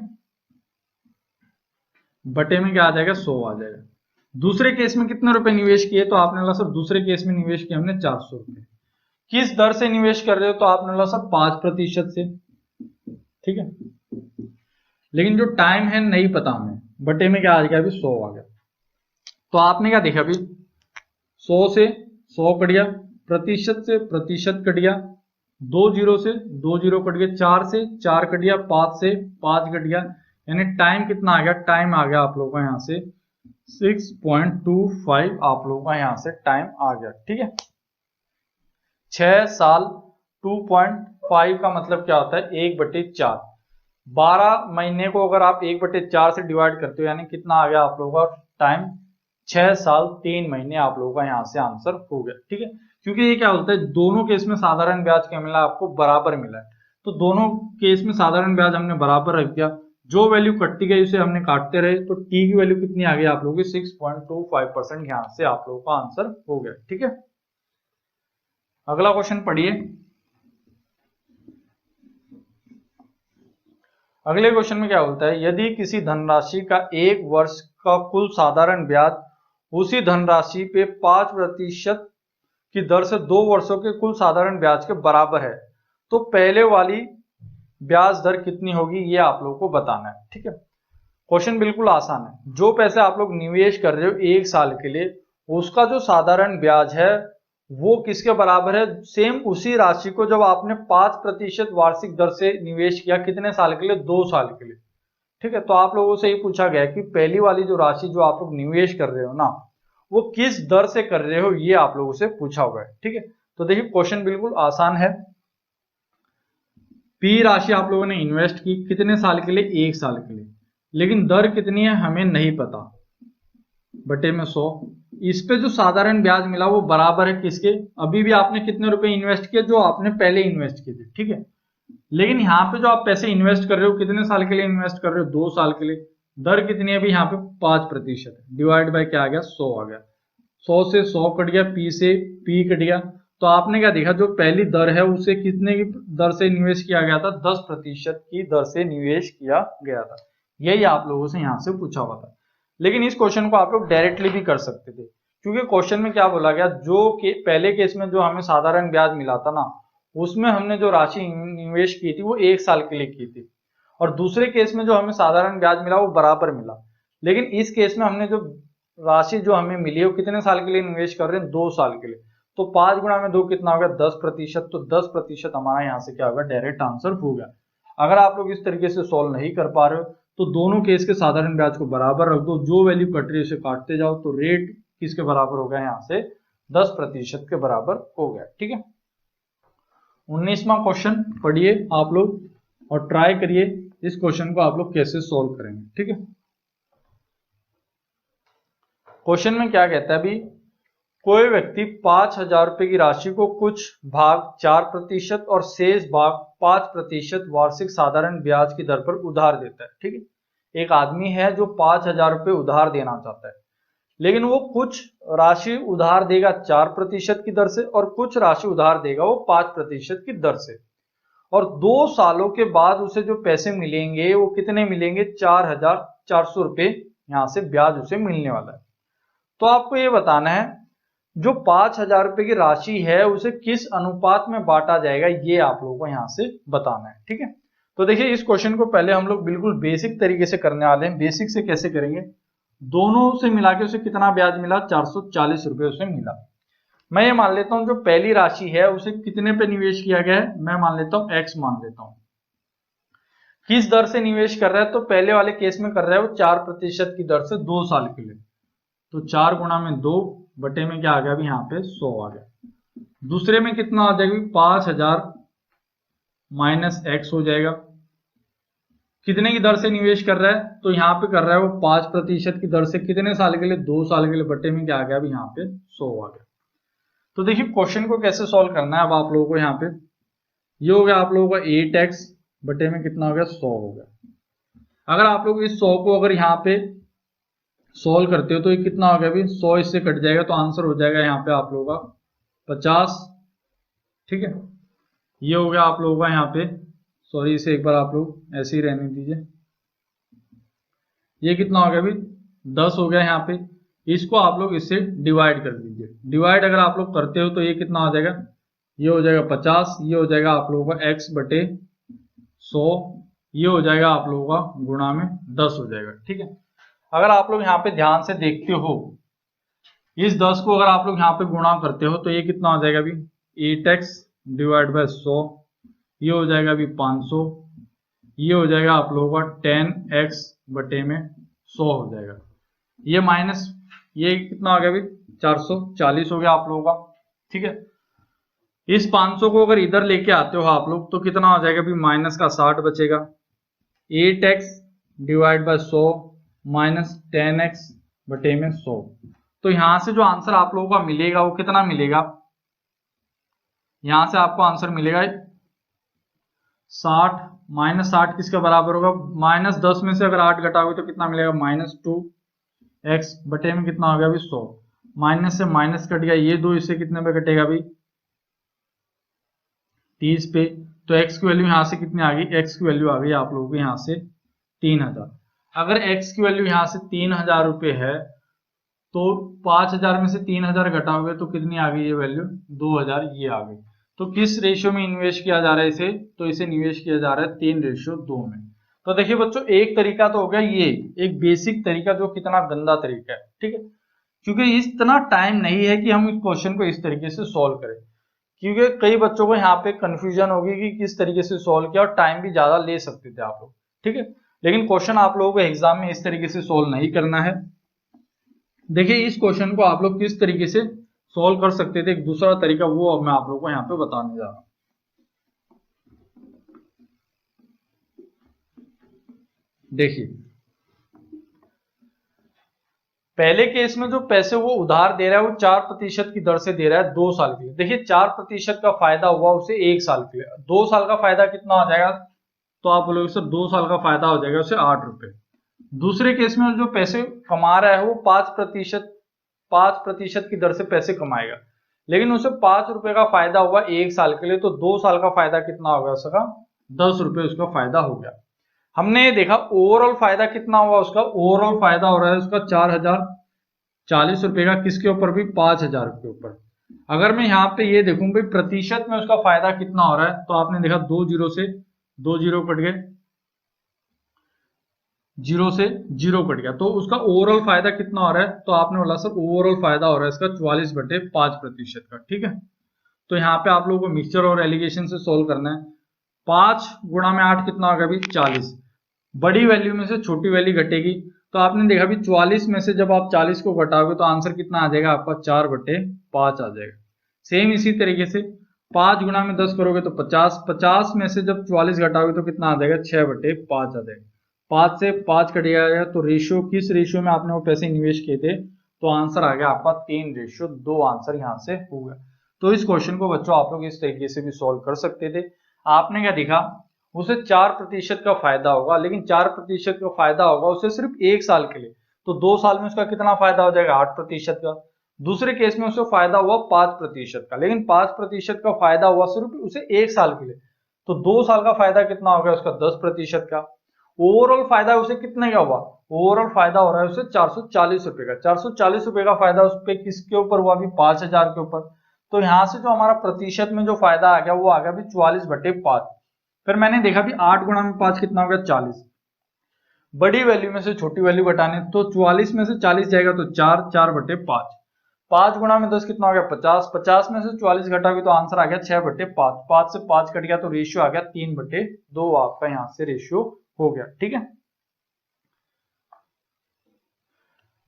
बटे में क्या आ जाएगा, 100 आ जाएगा। दूसरे केस में कितने रुपए निवेश किए, तो आपने बोला सर दूसरे केस में निवेश किया हमने 400 रुपए। किस दर से निवेश कर रहे हो, तो आपने बोला सर 5% से। ठीक है, लेकिन जो टाइम है नहीं पता हमें, बटे में क्या आ गया, अभी 100 आ गया। तो आपने क्या देखा, अभी 100 से 100 कट गया, प्रतिशत से प्रतिशत कट गया, 2 जीरो से 2 जीरो कट गया, 4 से 4 कट गया, 5 से 5 कट गया, यानी टाइम कितना आ गया, टाइम आ गया आप लोगों का यहाँ से 6.25 आप लोगों का यहाँ से टाइम आ गया। ठीक है, 6 साल 2.5 का मतलब क्या होता है, 1/4। 12 महीने को अगर आप 1/4 से डिवाइड करते हो यानी कितना आ गया आप लोगों का टाइम, 6 साल 3 महीने आप लोगों का यहाँ से आंसर हो गया। ठीक है, क्योंकि ये क्या होता है, दोनों केस में साधारण ब्याज क्या मिला आपको, बराबर मिला है। तो दोनों केस में साधारण ब्याज हमने बराबर रख दिया, जो वैल्यू कटती गई उसे हमने काटते रहे, तो टी की वैल्यू कितनी आ गई आप लोगों की, 6.25% यहाँ से आप लोगों का आंसर हो गया। ठीक है, अगला क्वेश्चन पढ़िए। अगले क्वेश्चन में क्या बोलता है, यदि किसी धनराशि का 1 वर्ष का कुल साधारण ब्याज उसी धनराशि पे 5% की दर से 2 वर्षों के कुल साधारण ब्याज के बराबर है, तो पहले वाली ब्याज दर कितनी होगी, ये आप लोगों को बताना है। ठीक है, क्वेश्चन बिल्कुल आसान है। जो पैसे आप लोग निवेश कर रहे हो 1 साल के लिए, उसका जो साधारण ब्याज है वो किसके बराबर है, सेम उसी राशि को जब आपने 5% वार्षिक दर से निवेश किया, कितने साल के लिए, 2 साल के लिए। ठीक है, तो आप लोगों से ये पूछा गया कि पहली वाली जो राशि जो आप लोग निवेश कर रहे हो ना वो किस दर से कर रहे हो, ये आप लोगों से पूछा हुआ है। ठीक है, तो देखिए क्वेश्चन बिल्कुल आसान है। पी राशि आप लोगों ने इन्वेस्ट की कितने साल के लिए, 1 साल के लिए, लेकिन दर कितनी है हमें नहीं पता, बटे में 100। इस पे जो साधारण ब्याज मिला वो बराबर है किसके, अभी भी आपने कितने रुपए इन्वेस्ट किए, जो आपने पहले इन्वेस्ट किए थे। ठीक है, लेकिन यहाँ पे जो आप पैसे इन्वेस्ट कर रहे हो कितने साल के लिए इन्वेस्ट कर रहे हो, 2 साल के लिए। दर कितनी है, अभी यहाँ पे 5% डिवाइड बाय क्या आ गया, 100 आ गया। 100 से 100 कट गया, पी से पी कट गया, तो आपने क्या देखा, जो पहली दर है उसे कितने की दर से निवेश किया गया था, 10% की दर से निवेश किया गया था। यही आप लोगों से यहाँ से पूछा हुआ था। लेकिन इस क्वेश्चन को आप लोग डायरेक्टली भी कर सकते थे, क्योंकि क्वेश्चन में क्या बोला गया, जो कि पहले केस में जो हमें साधारण ब्याज मिला था ना उसमें हमने जो राशि निवेश की थी वो 1 साल के लिए की थी, और दूसरे केस में जो हमें साधारण ब्याज मिला वो बराबर मिला। लेकिन इस केस में हमने जो राशि जो हमें मिली है वो कितने साल के लिए निवेश कर रहे हैं, 2 साल के लिए। तो 5 गुणा में 2 कितना होगा 10%। तो 10% हमारा यहाँ से क्या होगा डायरेक्ट आंसर हो गया। अगर आप लोग इस तरीके से सॉल्व नहीं कर पा रहे हो तो दोनों केस के साधारण ब्याज को बराबर रख दो, जो वैल्यू कट रही है उसे काटते जाओ, तो रेट किसके बराबर हो गया यहाँ से 10% के बराबर हो गया। ठीक है, 19वां क्वेश्चन पढ़िए आप लोग और ट्राई करिए इस क्वेश्चन को आप लोग कैसे सॉल्व करेंगे। ठीक है, क्वेश्चन में क्या कहता है अभी, कोई व्यक्ति 5,000 रुपए की राशि को कुछ भाग 4% और शेष भाग 5% वार्षिक साधारण ब्याज की दर पर उधार देता है। ठीक है, एक आदमी है जो 5,000 रुपए उधार देना चाहता है, लेकिन वो कुछ राशि उधार देगा 4% की दर से और कुछ राशि उधार देगा वो 5% की दर से, और 2 सालों के बाद उसे जो पैसे मिलेंगे वो कितने मिलेंगे 4,400 रुपए यहाँ से ब्याज उसे मिलने वाला है। तो आपको ये बताना है जो 5,000 रुपए की राशि है उसे किस अनुपात में बांटा जाएगा, ये आप लोगों को यहाँ से बताना है। ठीक है, तो देखिए इस क्वेश्चन को पहले हम लोग बिल्कुल बेसिक तरीके से करने वाले हैं। बेसिक से कैसे करेंगे, दोनों से मिला के उसे कितना ब्याज मिला 440 रुपए उसे मिला। मैं ये मान लेता हूं जो पहली राशि है उसे कितने पे निवेश किया गया है, मैं मान लेता हूं x मान लेता हूं। किस दर से निवेश कर रहा है, तो पहले वाले केस में कर रहा है वो 4% की दर से 2 साल के लिए, तो 4 गुणा में 2 बटे में क्या आ गया अभी यहाँ पे 100 आ गया। दूसरे में कितना आ जाएगा 5,000 माइनस x हो जाएगा। कितने की दर से निवेश कर रहा है, तो यहाँ पे कर रहा है वो 5% की दर से, कितने साल के लिए 2 साल के लिए, बटे में क्या आ गया अभी यहाँ पे 100 आ गया। तो देखिए क्वेश्चन को कैसे सॉल्व करना है अब आप लोगों को, यहाँ पे ये हो गया आप लोगों का 8x बटे में कितना हो गया 100 हो गया। अगर आप लोग इस 100 को अगर यहाँ पे सॉल्व करते हो तो ये कितना हो गया अभी 100 इससे कट जाएगा, तो आंसर हो जाएगा यहाँ पे आप लोगों का 50। ठीक है, ये हो गया आप लोगों का यहाँ पे, सॉरी इसे एक बार आप लोग ऐसे ही रहने दीजिए, ये कितना हो गया अभी 10 हो गया यहाँ पे। इसको आप लोग इससे डिवाइड कर दीजिए, डिवाइड अगर आप लोग करते हो तो ये कितना हो जाएगा, ये हो जाएगा 50, ये हो जाएगा आप लोगों का x बटे 100, ये हो जाएगा आप लोगों का गुणा में 10 हो जाएगा। ठीक है, अगर आप लोग यहाँ पे ध्यान से देखते हो इस 10 को अगर आप लोग यहाँ पे गुणा करते हो तो ये कितना हो जाएगा अभी 8x डिवाइड बाय 100, ये हो जाएगा अभी 500, ये हो जाएगा आप लोगों का 10x बटे में 100 हो जाएगा, ये माइनस ये कितना हो गया अभी 440 हो गया आप लोगों का। ठीक है, इस 500 को अगर इधर लेके आते हो आप लोग तो कितना हो जाएगा अभी माइनस का 60 बचेगा, 8x divide by 100 minus 10x बटे में 100। तो यहां से जो आंसर आप लोगों का मिलेगा वो कितना मिलेगा, यहां से आपको आंसर मिलेगा 60 माइनस 60 किसके बराबर होगा, माइनस 10 में से अगर 8 घटाओगे तो कितना मिलेगा माइनस 2x बटे में कितना हो गया अभी 100, माइनस से माइनस कट गया, ये 2 इससे कितने पे कटेगा अभी 30 पे, तो x की वैल्यू यहां से कितनी आ गई, x की वैल्यू आ गई आप लोगों को यहां से 3000। अगर x की वैल्यू यहां से 3000 रुपए है तो 5000 में से 3000 घटाओगे तो कितनी आ गई ये वैल्यू 2000, ये आ गई। तो किस रेशियो में इन्वेस्ट किया जा रहा है इसे, तो इसे निवेश किया जा रहा है 3:2 में। तो देखिए बच्चों एक तरीका तो हो गया ये एक बेसिक तरीका जो कितना गंदा तरीका है। ठीक है, क्योंकि इतना टाइम नहीं है कि हम इस क्वेश्चन को इस तरीके से सॉल्व करें, क्योंकि कई बच्चों को यहाँ पे कंफ्यूजन होगी कि किस तरीके से सॉल्व किया और टाइम भी ज्यादा ले सकते थे आप लोग। ठीक है, लेकिन क्वेश्चन आप लोगों को एग्जाम में इस तरीके से सॉल्व नहीं करना है। देखिए इस क्वेश्चन को आप लोग किस तरीके से सॉल्व कर सकते थे, एक दूसरा तरीका वो अब मैं आप लोगों को यहाँ पे बताने जा रहा हूं। देखिए पहले केस में जो पैसे वो उधार दे रहा है वो 4% की दर से दे रहा है 2 साल के लिए। देखिए 4% का फायदा हुआ उसे 1 साल के लिए, 2 साल का फायदा कितना हो जाएगा, तो आप बोलोगे सर 2 साल का फायदा हो जाएगा उसे 8 रुपए। दूसरे केस में जो पैसे कमा रहा है वो 5% की दर से पैसे कमाएगा, लेकिन उसे 5 रुपए का फायदा हुआ 1 साल के लिए, तो 2 साल का फायदा कितना होगा उसका 10 रुपए उसका फायदा हो गया। हमने ये देखा ओवरऑल फायदा कितना हुआ उसका, ओवरऑल फायदा हो रहा है उसका 4040 रुपए का, किसके ऊपर भी 5000 के ऊपर। अगर मैं यहाँ पे ये देखूं भाई प्रतिशत में उसका फायदा कितना हो रहा है, तो आपने देखा 2 जीरो से 2 जीरो कट गए, जीरो से जीरो कट गया, तो उसका ओवरऑल फायदा कितना हो रहा है? तो आपने बोला सर ओवरऑल फायदा हो रहा है इसका 44/5% का। ठीक है, तो यहाँ पे आप लोगों को मिक्सचर और एलिगेशन से सोल्व करना है। 5 गुणा में 8 कितना होगा अभी? 40। बड़ी वैल्यू में से छोटी वैल्यू घटेगी, तो आपने देखा भी 44 में से जब आप 40 को घटाओगे तो आंसर कितना आ जाएगा आपका? 4/5 आ जाएगा। सेम इसी तरीके से 5 गुणा में 10 करोगे तो 50, 50 में से जब 44 घटाओगे तो कितना आ जाएगा? 6/5 आ जाएगा। 5 से 5 कट जाएगा, तो रेशियो किस रेशियो में आपने वो पैसे निवेश किए थे? तो आंसर आ गया आपका 3:2। आंसर यहाँ से हो गया। तो इस क्वेश्चन को बच्चों आप लोग इस तरीके से भी सॉल्व कर सकते थे। आपने क्या देखा? उसे 4% का फायदा होगा, लेकिन 4% का फायदा होगा उसे सिर्फ 1 साल के लिए, तो 2 साल में उसका कितना फायदा हो जाएगा? 8% का। दूसरे केस में उसे फायदा हुआ 5% का, लेकिन 5% का फायदा हुआ सिर्फ उसे 1 साल के लिए, तो 2 साल का फायदा कितना हो गया उसका? 10% का। ओवरऑल फायदा उसे कितने का हुआ? ओवरऑल फायदा हो रहा है उसे 440 रुपए का। 440 रुपए का फायदा उस पे किसके ऊपर हुआ? अभी 5000 के ऊपर। तो यहां से जो हमारा प्रतिशत में जो फायदा आ गया वो आ गया अभी 44/5। फिर मैंने देखा भी 8 गुणा में 5 कितना हो गया? 40। बड़ी वैल्यू में से छोटी वैल्यू घटाने, तो 44 में से 40 जाएगा तो 4/5। 5 गुणा में 10 कितना हो गया? 50। 50 में से 44 घटाओगे तो आंसर आ गया 6/5। 5 से 5 कट गया तो रेशियो आ गया 3/2। आपका यहां से रेशियो हो गया। ठीक है,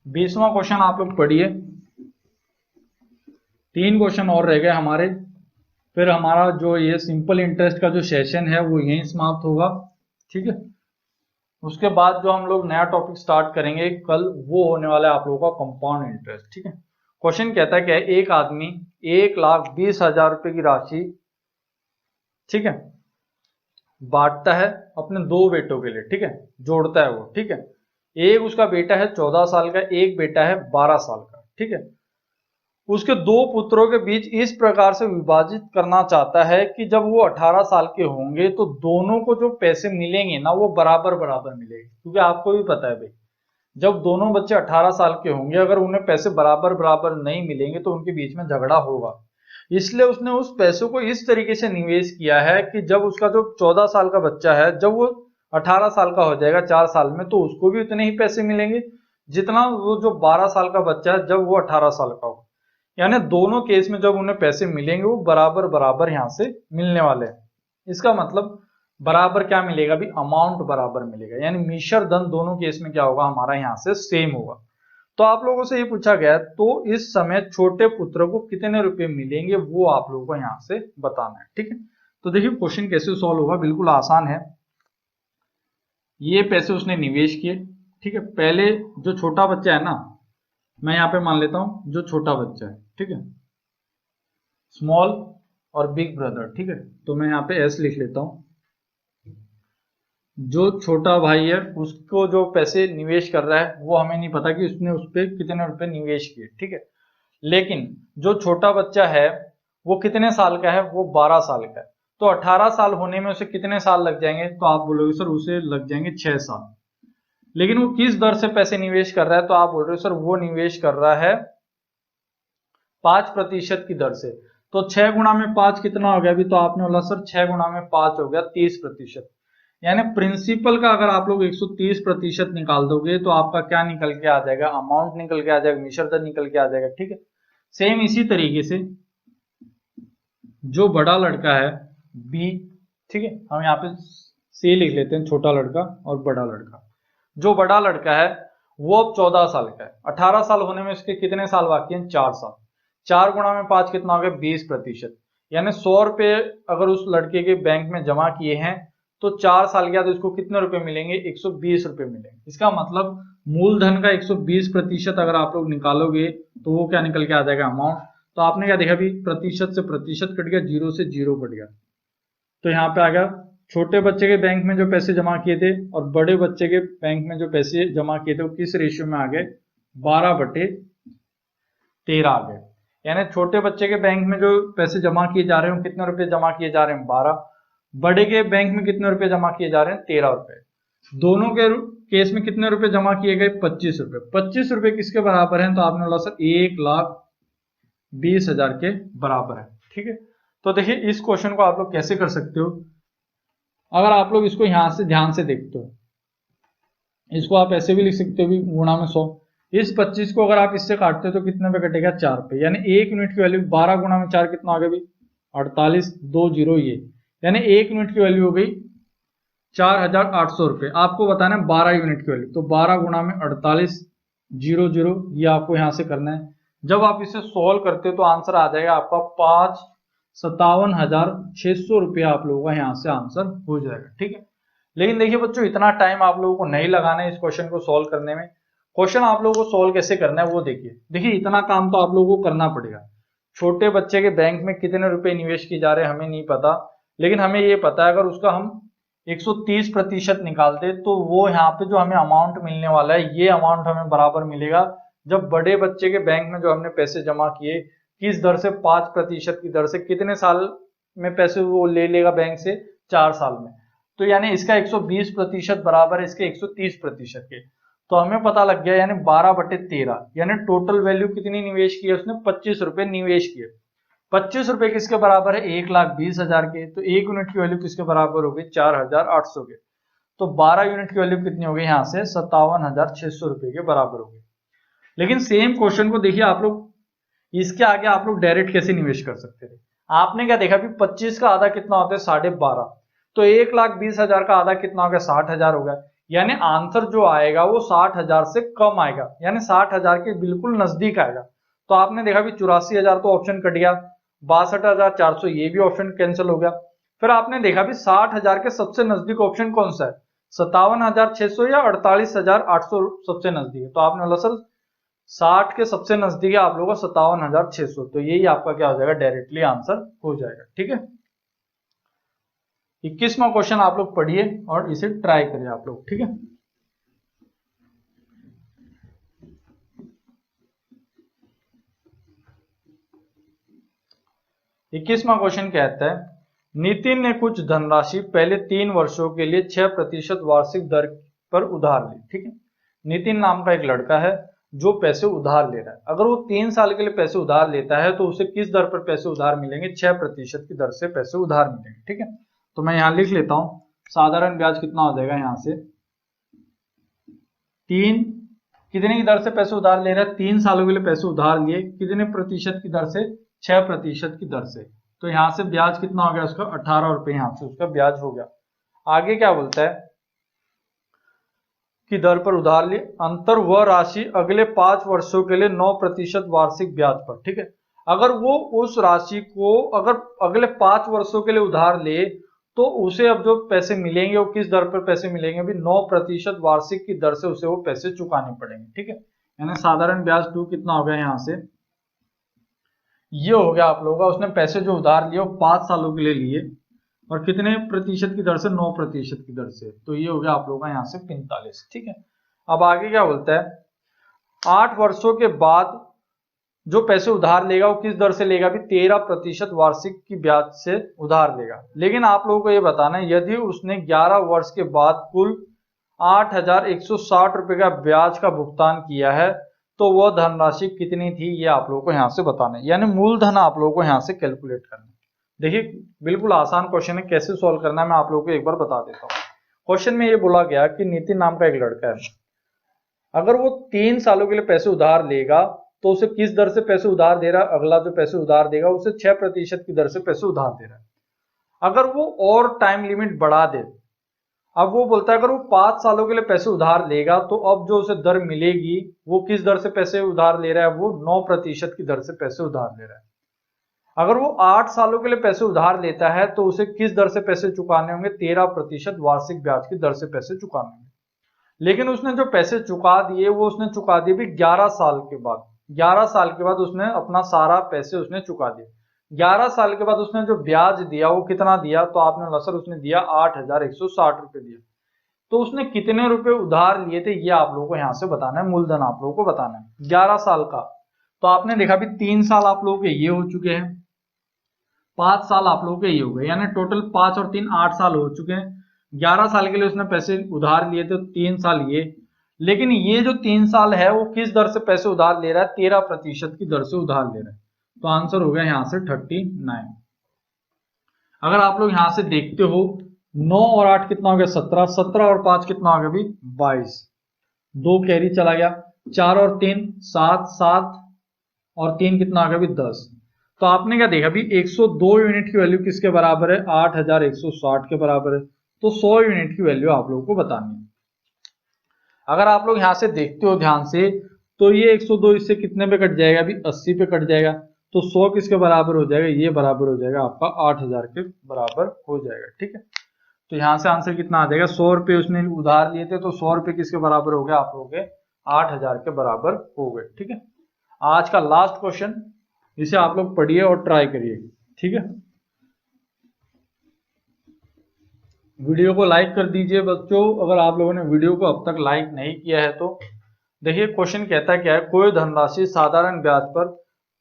20वां क्वेश्चन आप लोग पढ़िए। 3 क्वेश्चन और रह गए हमारे, फिर हमारा जो ये सिंपल इंटरेस्ट का जो सेशन है वो यहीं समाप्त होगा। ठीक है, उसके बाद जो हम लोग नया टॉपिक स्टार्ट करेंगे कल, वो होने वाला है आप लोगों का कंपाउंड इंटरेस्ट। ठीक है, क्वेश्चन कहता है कि एक आदमी 1,20,000 रुपए की राशि, ठीक है, बांटता है अपने 2 बेटों के लिए। ठीक है, जोड़ता है वो। ठीक है, एक उसका बेटा है 14 साल का, एक बेटा है 12 साल का। ठीक है, उसके 2 पुत्रों के बीच इस प्रकार से विभाजित करना चाहता है कि जब वो 18 साल के होंगे तो दोनों को जो पैसे मिलेंगे ना वो बराबर बराबर मिलेंगे। क्योंकि आपको भी पता है भाई, जब दोनों बच्चे 18 साल के होंगे अगर उन्हें पैसे बराबर बराबर नहीं मिलेंगे तो उनके बीच में झगड़ा होगा। इसलिए उसने उस पैसों को इस तरीके से निवेश किया है कि जब उसका जो 14 साल का बच्चा है जब वो 18 साल का हो जाएगा 4 साल में, तो उसको भी उतने ही पैसे मिलेंगे जितना वो जो 12 साल का बच्चा है जब वो 18 साल का हो। यानी दोनों केस में जब उन्हें पैसे मिलेंगे वो बराबर बराबर यहाँ से मिलने वाले हैं। इसका मतलब बराबर क्या मिलेगा? भी अमाउंट बराबर मिलेगा, यानी मिश्र धन दोनों केस में क्या होगा हमारा यहाँ से सेम होगा। तो आप लोगों से ये पूछा गया तो इस समय छोटे पुत्र को कितने रुपए मिलेंगे वो आप लोगों को यहाँ से बताना है। ठीक है, तो देखिए क्वेश्चन कैसे सॉल्व होगा, बिल्कुल आसान है। ये पैसे उसने निवेश किए। ठीक है, पहले जो छोटा बच्चा है ना, मैं यहाँ पे मान लेता हूँ जो छोटा बच्चा है, ठीक है, स्मॉल और बिग ब्रदर। ठीक है, तो मैं यहाँ पे एस लिख लेता हूँ। जो छोटा भाई है उसको जो पैसे निवेश कर रहा है वो हमें नहीं पता कि उसने उस पर कितने रुपए निवेश किए। ठीक है, लेकिन जो छोटा बच्चा है वो कितने साल का है? वो 12 साल का है। तो 18 साल होने में उसे कितने साल लग जाएंगे? तो आप बोलोगे सर उसे लग जाएंगे 6 साल। लेकिन वो किस दर से पैसे निवेश कर रहा है? तो आप बोल रहे हो सर वो निवेश कर रहा है 5% की दर से। तो 6 गुणा में 5 कितना हो गया? अभी तो आपने बोला सर 6 गुणा में 5 हो गया 30%। यानी प्रिंसिपल का अगर आप लोग 130% निकाल दोगे तो आपका क्या निकल के आ जाएगा? अमाउंट निकल के आ जाएगा, मिश्र दर निकल के आ जाएगा। ठीक है, सेम इसी तरीके से जो बड़ा लड़का है बी, ठीक है, हम यहाँ पे सी लिख लेते हैं, छोटा लड़का और बड़ा लड़का। जो बड़ा लड़का है वो अब 14 साल का है। 18 साल होने में उसके कितने साल बाकी हैं? 4 साल। 4 गुणा में 5 कितना हो गया? 20%। यानी 100 रुपए अगर उस लड़के के बैंक में जमा किए हैं तो 4 साल के बाद उसको कितने रुपए मिलेंगे? 120 रुपए मिलेंगे। इसका मतलब मूलधन का 120% अगर आप लोग निकालोगे तो वो क्या निकल के आ जाएगा? अमाउंट। तो आपने क्या देखा भी प्रतिशत से प्रतिशत कट गया, 0 से 0 कट गया। तो यहाँ पे आ गया छोटे बच्चे के बैंक में जो पैसे जमा किए थे और बड़े बच्चे के बैंक में जो पैसे जमा किए थे वो किस रेशियो में आ गए? 12/13 आ गए। यानी छोटे बच्चे के बैंक में जो पैसे जमा किए जा रहे हैं कितने रुपए जमा किए जा रहे हैं? 12। बड़े के बैंक में कितने रुपए जमा किए जा रहे हैं? 13 रुपए। दोनों के केस में कितने रुपए जमा किए गए? 25 रुपए। 25 रुपए किसके बराबर है? तो आपने बोला सर 1,20,000 के बराबर है। ठीक है, तो देखिए इस क्वेश्चन को आप लोग कैसे कर सकते हो, अगर आप लोग इसको यहां से ध्यान से देखते हो इसको आप ऐसे भी लिख सकते हो भी गुणा में 100। इस 25 को अगर आप इससे काटते हो तो कितने पे कटेगा, 4 पे, यानी 1 यूनिट की वैल्यू 12 गुणा में 4 कितना आ गया भाई, 48, 2 जीरो ये, यानी 1 यूनिट की वैल्यू हो गई 4800 रुपये। आपको बताना है 12 यूनिट की वैल्यू, तो 12 गुणा में 48, 0 0, ये आपको यहाँ से करना है। जब आप इसे सोल्व करते हो तो आंसर आ जाएगा आपका 57,600 रुपया आप लोगों का यहाँ से आंसर हो जाएगा। ठीक है, लेकिन देखिए बच्चों, इतना टाइम आप लोगों को नहीं लगाना है इस क्वेश्चन को सोल्व करने में। क्वेश्चन आप लोगों को सोल्व कैसे करना है वो देखिए इतना काम तो आप लोगों को करना पड़ेगा। छोटे बच्चे के बैंक में कितने रुपए निवेश किए जा रहे हैं हमें नहीं पता, लेकिन हमें ये पता है अगर उसका हम 130% निकालते तो वो यहाँ पे जो हमें अमाउंट मिलने वाला है, ये अमाउंट हमें बराबर मिलेगा जब बड़े बच्चे के बैंक में जो हमने पैसे जमा किए, किस दर से, 5% की दर से, कितने साल में पैसे वो ले लेगा बैंक से, 4 साल में। तो यानी इसका 120% बराबर है इसके 130% के। तो हमें पता लग गया यानी 12/13, यानी टोटल वैल्यू कितनी निवेश की है उसने, 25 रुपए निवेश किए। 25 रुपए किसके बराबर है, 1,20,000 के। तो 1 यूनिट की वैल्यू किसके बराबर होगी, 4,800 के। तो 12 यूनिट की वैल्यू कितनी होगी यहाँ से, 57,600 रुपए के बराबर होगी। लेकिन सेम क्वेश्चन को देखिए आप लोग, इसके आगे आप लोग डायरेक्ट कैसे निवेश कर सकते थे। आपने क्या देखा कि 25 का आधा कितना होता है, 12.5, तो 1,20,000 का आधा कितना हो गया, 60,000 हो गया। यानी आंसर जो आएगा वो 60,000 से कम आएगा, यानी 60,000 के बिल्कुल नजदीक आएगा। तो आपने देखा भी 84,000 तो ऑप्शन कट गया, 62,400 ये भी ऑप्शन कैंसिल हो गया। फिर आपने देखा भी 60,000 के सबसे नजदीक ऑप्शन कौन सा है, 57,600 या 48,800 सबसे नजदीक है। तो आपने बोला सर 60 के सबसे नजदीक है आप लोगों का 57,600, तो यही आपका क्या हो जाएगा, डायरेक्टली आंसर हो जाएगा। ठीक है, 21वां क्वेश्चन आप लोग पढ़िए और इसे ट्राई करिए आप लोग। ठीक है, इक्कीसवां क्वेश्चन कहता है, नितिन ने कुछ धनराशि पहले 3 वर्षों के लिए 6% वार्षिक दर पर उधार ली। ठीक है, नितिन नाम का एक लड़का है जो पैसे उधार ले रहा है। अगर वो 3 साल के लिए पैसे उधार लेता है तो उसे किस दर पर पैसे उधार मिलेंगे, 6% की दर से पैसे उधार मिलेंगे। ठीक है, तो मैं यहाँ लिख लेता हूँ, साधारण ब्याज कितना हो जाएगा यहाँ से, 3 कितने की दर से पैसे उधार ले रहा है, 3 सालों के लिए पैसे उधार लिए, कितने प्रतिशत की दर से, 6% की दर से। तो यहाँ से ब्याज कितना हो गया उसका, 18 रुपए यहाँ से उसका ब्याज हो गया। आगे क्या बोलता है की दर पर उधार ली, अंतर वह राशि अगले 5 वर्षों के लिए 9% वार्षिक ब्याज पर। ठीक है, अगर वो उस राशि को अगर अगले 5 वर्षों के लिए उधार ले तो उसे अब जो पैसे मिलेंगे वो किस दर पर पैसे मिलेंगे, भी 9% वार्षिक की दर से उसे वो पैसे चुकाने पड़ेंगे। ठीक है, यानी साधारण ब्याज 2 कितना हो गया यहाँ से, ये हो गया आप लोगों का, उसने पैसे जो उधार लिए वो 5 सालों के लिए लिए और कितने प्रतिशत की दर से, 9% की दर से। तो ये हो गया आप लोगों का यहाँ से 45। ठीक है, अब आगे क्या बोलता है, 8 वर्षों के बाद जो पैसे उधार लेगा वो किस दर से लेगा, भी 13% वार्षिक की ब्याज से उधार लेगा। लेकिन आप लोगों को ये बताना है यदि उसने 11 वर्ष के बाद कुल 8,160 रुपए का ब्याज का भुगतान किया है तो वह धनराशि कितनी थी, ये आप लोगों को यहाँ से बताना है। यानी मूलधन आप लोगों को यहाँ से कैलकुलेट करना है। देखिए बिल्कुल आसान क्वेश्चन है, कैसे सॉल्व करना है मैं आप लोगों को एक बार बता देता हूँ। क्वेश्चन में ये बोला गया कि नितिन नाम का एक लड़का है, अगर वो 3 सालों के लिए पैसे उधार लेगा तो उसे किस दर से पैसे उधार दे रहा है, अगला जो पैसे उधार देगा उसे 6% की दर से पैसे उधार दे रहा है। अगर वो और टाइम लिमिट बढ़ा दे, अब वो बोलता है अगर वो 5 सालों के लिए पैसे उधार लेगा तो अब जो उसे दर मिलेगी वो किस दर से पैसे उधार ले रहा है, वो 9% की दर से पैसे उधार ले रहा है। अगर वो 8 सालों के लिए पैसे उधार लेता है तो उसे किस दर से पैसे चुकाने होंगे, 13% वार्षिक ब्याज की दर से पैसे चुकाने होंगे। लेकिन उसने जो पैसे चुका दिए वो उसने चुका दिए भी 11 साल के बाद। 11 साल के बाद उसने अपना सारा पैसे उसने चुका दिए। 11 साल के बाद उसने जो ब्याज दिया वो कितना दिया, तो आपने बोला सर उसने दिया 8,160 रुपए दिया। तो उसने कितने रुपए उधार लिए थे ये आप लोगों को यहाँ से बताना है, मूलधन आप लोगों को बताना है 11 साल का। तो आपने देखा भी 3 साल आप लोगों के ये हो चुके हैं, 5 साल आप लोगों के ये हो गए, यानी टोटल 5 और 3 8 साल हो चुके हैं। 11 साल के लिए उसने पैसे उधार लिए थे, 3 साल ये, लेकिन ये जो 3 साल है वो किस दर से पैसे उधार ले रहा है, 13% की दर से उधार ले रहा है। तो आंसर हो गया यहाँ से 39। अगर आप लोग यहाँ से देखते हो 9 और 8 कितना हो गया, 17, 17 और 5 कितना हो गया भी 22। 2 कैरी चला गया, 4 और 3 7, 7 और 3 कितना आ गया भी 10। तो आपने क्या देखा भी 102 यूनिट की वैल्यू किसके बराबर है, 8160 के बराबर है। तो 100 यूनिट की वैल्यू आप लोगों को बतानी है। अगर आप लोग यहां से देखते हो ध्यान से, तो ये 102 इससे कितने पे कट जाएगा भी 80 पे कट जाएगा। तो 100 किसके बराबर हो जाएगा, ये बराबर हो जाएगा आपका 8000 के बराबर हो जाएगा। ठीक है, तो यहां से आंसर कितना आ जाएगा, 100 रुपए उसने उधार लिए थे, तो 100 रुपए किसके बराबर हो गए, आप लोगों के 8000 के बराबर हो गए। ठीक है, आज का लास्ट क्वेश्चन, इसे आप लोग पढ़िए और ट्राई करिए। ठीक है, वीडियो को लाइक कर दीजिए बच्चों, अगर आप लोगों ने वीडियो को अब तक लाइक नहीं किया है तो। देखिए क्वेश्चन कहता है क्या है, कोई धनराशि साधारण ब्याज पर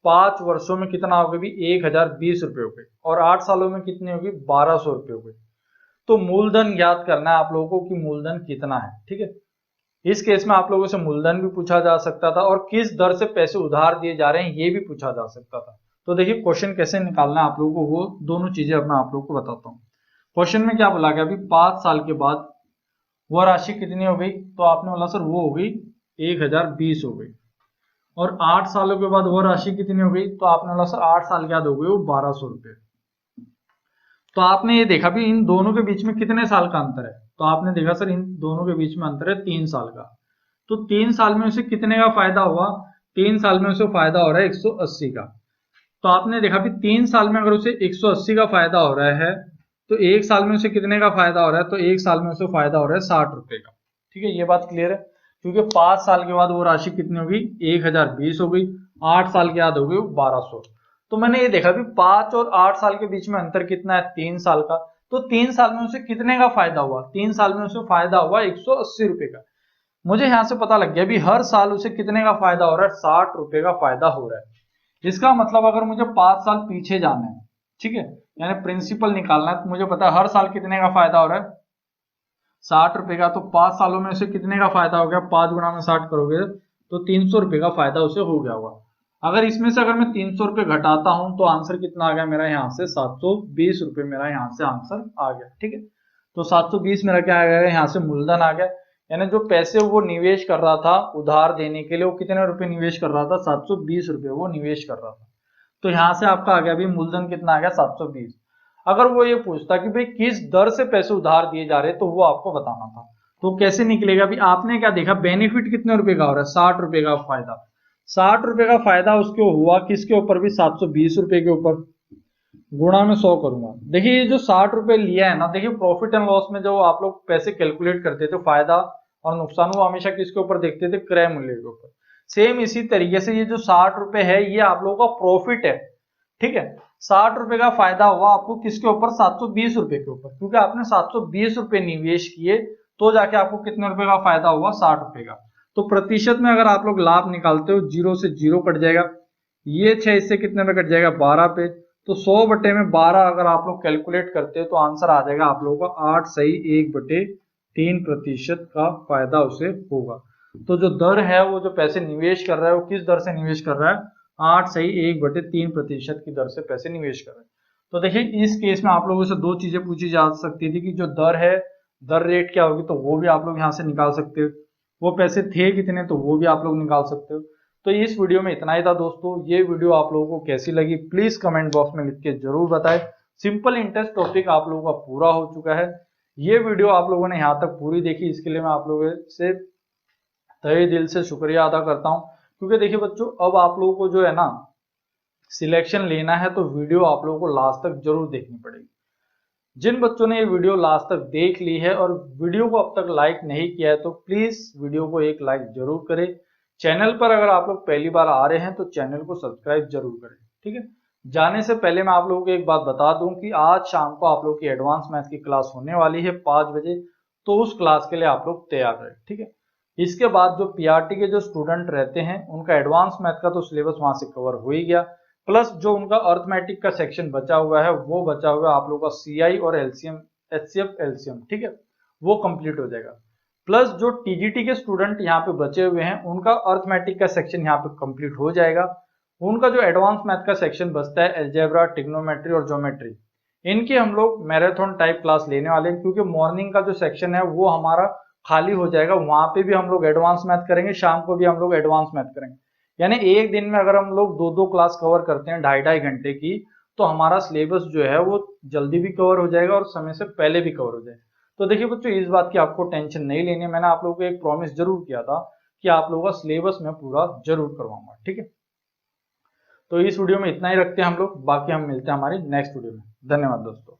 5 वर्षों में कितना होगी भी 1020 रुपए हो गई, और 8 सालों में कितनी होगी 1200 रुपए हो गई। तो मूलधन ज्ञात करना है आप लोगों को कि मूलधन कितना है। ठीक है, इस केस में आप लोगों से मूलधन भी पूछा जा सकता था और किस दर से पैसे उधार दिए जा रहे हैं ये भी पूछा जा सकता था। तो देखिए क्वेश्चन कैसे निकालना है आप लोगों को, वो दोनों चीजें अब मैं आप लोगों को बताता हूँ। क्वेश्चन में क्या बोला गया अभी, 5 साल के बाद वह राशि कितनी हो गई, तो आपने बोला सर वो हो गई 1020 हो गई, और 8 सालों के बाद वह राशि कितनी हो गई, तो आपने बोला सर 8 साल के बाद हो गई वो 1200 रुपये। तो आपने ये देखा भी इन दोनों के बीच में कितने साल का अंतर है, तो आपने देखा सर इन दोनों के बीच में अंतर है 3 साल का। तो 3 साल में उसे कितने का फायदा हुआ, 3 साल में उसे फायदा हो रहा है 180 का। तो आपने देखा भी 3 साल में अगर उसे 180 का फायदा हो रहा है, तो 1 साल में उसे कितने का फायदा हो रहा है, तो 1 साल में उसे फायदा हो रहा है 60 रुपए का। ठीक है, ये बात क्लियर है, क्योंकि 5 साल के बाद वो राशि कितनी होगी 1020 हो गई, 8 साल के बाद हो गई 1200। तो मैंने ये देखा भी 5 और 8 साल के बीच में अंतर कितना है 3 साल का। तो 3 साल में उसे कितने का फायदा हुआ, 3 साल में उसे फायदा हुआ 180 रुपए का। मुझे यहां से पता लग गया भी हर साल उसे कितने का फायदा हो रहा है, 60 रुपए का फायदा हो रहा है। इसका मतलब अगर मुझे 5 साल पीछे जाना है, ठीक है, यानी प्रिंसिपल निकालना है, तो मुझे पता है हर साल कितने का फायदा हो रहा है 60 रुपए का। तो 5 सालों में उसे कितने का फायदा हो गया, 5 गुणा में 60 करोगे तो 300 रुपए का फायदा उसे हो गया होगा। अगर इसमें से अगर मैं 300 रुपए घटाता हूं तो आंसर कितना आ गया मेरा यहाँ से 720 रुपए, मेरा यहाँ से आंसर आ गया। ठीक है, तो 720 मेरा क्या आ गया, यहाँ से मूलधन आ गया, यानी जो पैसे वो निवेश कर रहा था उधार देने के लिए, वो कितने रुपए निवेश कर रहा था 720 रुपए वो निवेश कर रहा था। तो यहाँ से आपका आ गया भी मूलधन कितना आ गया 720। अगर वो ये पूछता कि भाई किस दर से पैसे उधार दिए जा रहे हैं, तो वो आपको बताना था। तो कैसे निकलेगा भी, आपने क्या देखा बेनिफिट कितने रुपए का हो रहा है 60 रुपए का फायदा। 60 रुपए का फायदा उसके हुआ किसके ऊपर भी 720 रुपए के ऊपर, गुणा में 100 करूंगा। देखिए ये जो 60 रुपए लिया है ना, देखिए प्रॉफिट एंड लॉस में जो आप लोग पैसे कैलकुलेट करते थे फायदा और नुकसान, वो हमेशा किसके ऊपर देखते थे, क्रय मूल्य के ऊपर। सेम इसी तरीके से ये जो 60 रुपए है ये आप लोगों का प्रॉफिट है। ठीक है, 60 रुपए का फायदा हुआ आपको किसके ऊपर 720 रुपए के ऊपर, क्योंकि आपने 720 रुपए निवेश किए तो जाके आपको कितने रुपए का फायदा हुआ 60 रुपए का। तो प्रतिशत में अगर आप लोग लाभ निकालते हो, 0 से 0 कट जाएगा, ये 6 इससे कितने पे कट जाएगा 12 पे। तो 100 बटे में 12 अगर आप लोग कैलकुलेट करते हो तो आंसर आ जाएगा आप लोगों का 8 सही 1/3% का फायदा उसे होगा। तो जो दर है वो जो पैसे निवेश कर रहा है वो किस दर से निवेश कर रहा है, 8 सही 1/3% की दर से पैसे निवेश कर रहे हैं। तो देखिए इस केस में आप लोगों से दो चीजें पूछी जा सकती थी कि जो दर है, दर रेट क्या होगी, तो वो भी आप लोग यहाँ से निकाल सकते हो, वो पैसे थे कितने तो वो भी आप लोग निकाल सकते हो। तो इस वीडियो में इतना ही था दोस्तों। ये वीडियो आप लोगों को कैसी लगी प्लीज कमेंट बॉक्स में लिख के जरूर बताएं। सिंपल इंटरेस्ट टॉपिक आप लोगों का पूरा हो चुका है। ये वीडियो आप लोगों ने यहाँ तक पूरी देखी, इसके लिए मैं आप लोगों से तहे दिल से शुक्रिया अदा करता हूँ। क्योंकि देखिए बच्चों अब आप लोगों को जो है ना सिलेक्शन लेना है तो वीडियो आप लोगों को लास्ट तक जरूर देखनी पड़ेगी। जिन बच्चों ने ये वीडियो लास्ट तक देख ली है और वीडियो को अब तक लाइक नहीं किया है तो प्लीज वीडियो को एक लाइक जरूर करें। चैनल पर अगर आप लोग पहली बार आ रहे हैं तो चैनल को सब्सक्राइब जरूर करें। ठीक है, जाने से पहले मैं आप लोगों को एक बात बता दूं कि आज शाम को आप लोगों की एडवांस मैथ की क्लास होने वाली है 5 बजे, तो उस क्लास के लिए आप लोग तैयार रहे। ठीक है, इसके बाद जो पीआरटी के जो स्टूडेंट रहते हैं उनका एडवांस मैथ का तो सिलेबस वहां से कवर हो ही गया, प्लस जो उनका अर्थमेटिक का सेक्शन बचा हुआ है वो बचा हुआ है आप लोगों का सीआई और एलसीएम, एचसीएफ एलसीएम, ठीक है, वो कंप्लीट हो जाएगा। प्लस जो टीजीटी के स्टूडेंट यहाँ पे बचे हुए हैं उनका अर्थमेटिक का सेक्शन यहाँ पे कंप्लीट हो जाएगा। उनका जो एडवांस मैथ का सेक्शन बचता है अलजेब्रा, ट्रिग्नोमेट्री और ज्योमेट्री, इनकी हम लोग मैराथन टाइप क्लास लेने वाले हैं, क्योंकि मॉर्निंग का जो सेक्शन है वो हमारा खाली हो जाएगा, वहां पे भी हम लोग एडवांस मैथ करेंगे, शाम को भी हम लोग एडवांस मैथ करेंगे। यानी एक दिन में अगर हम लोग दो दो क्लास कवर करते हैं 2.5-2.5 घंटे की, तो हमारा सिलेबस जो है वो जल्दी भी कवर हो जाएगा और समय से पहले भी कवर हो जाएगा। तो देखिए बच्चों, इस बात की आपको टेंशन नहीं लेनी है। मैंने आप लोगों को एक प्रॉमिस जरूर किया था कि आप लोगों का सिलेबस मैं पूरा जरूर करवाऊंगा, ठीक है। तो इस वीडियो में इतना ही रखते हैं हम लोग, बाकी हम मिलते हैं हमारी नेक्स्ट वीडियो में। धन्यवाद दोस्तों।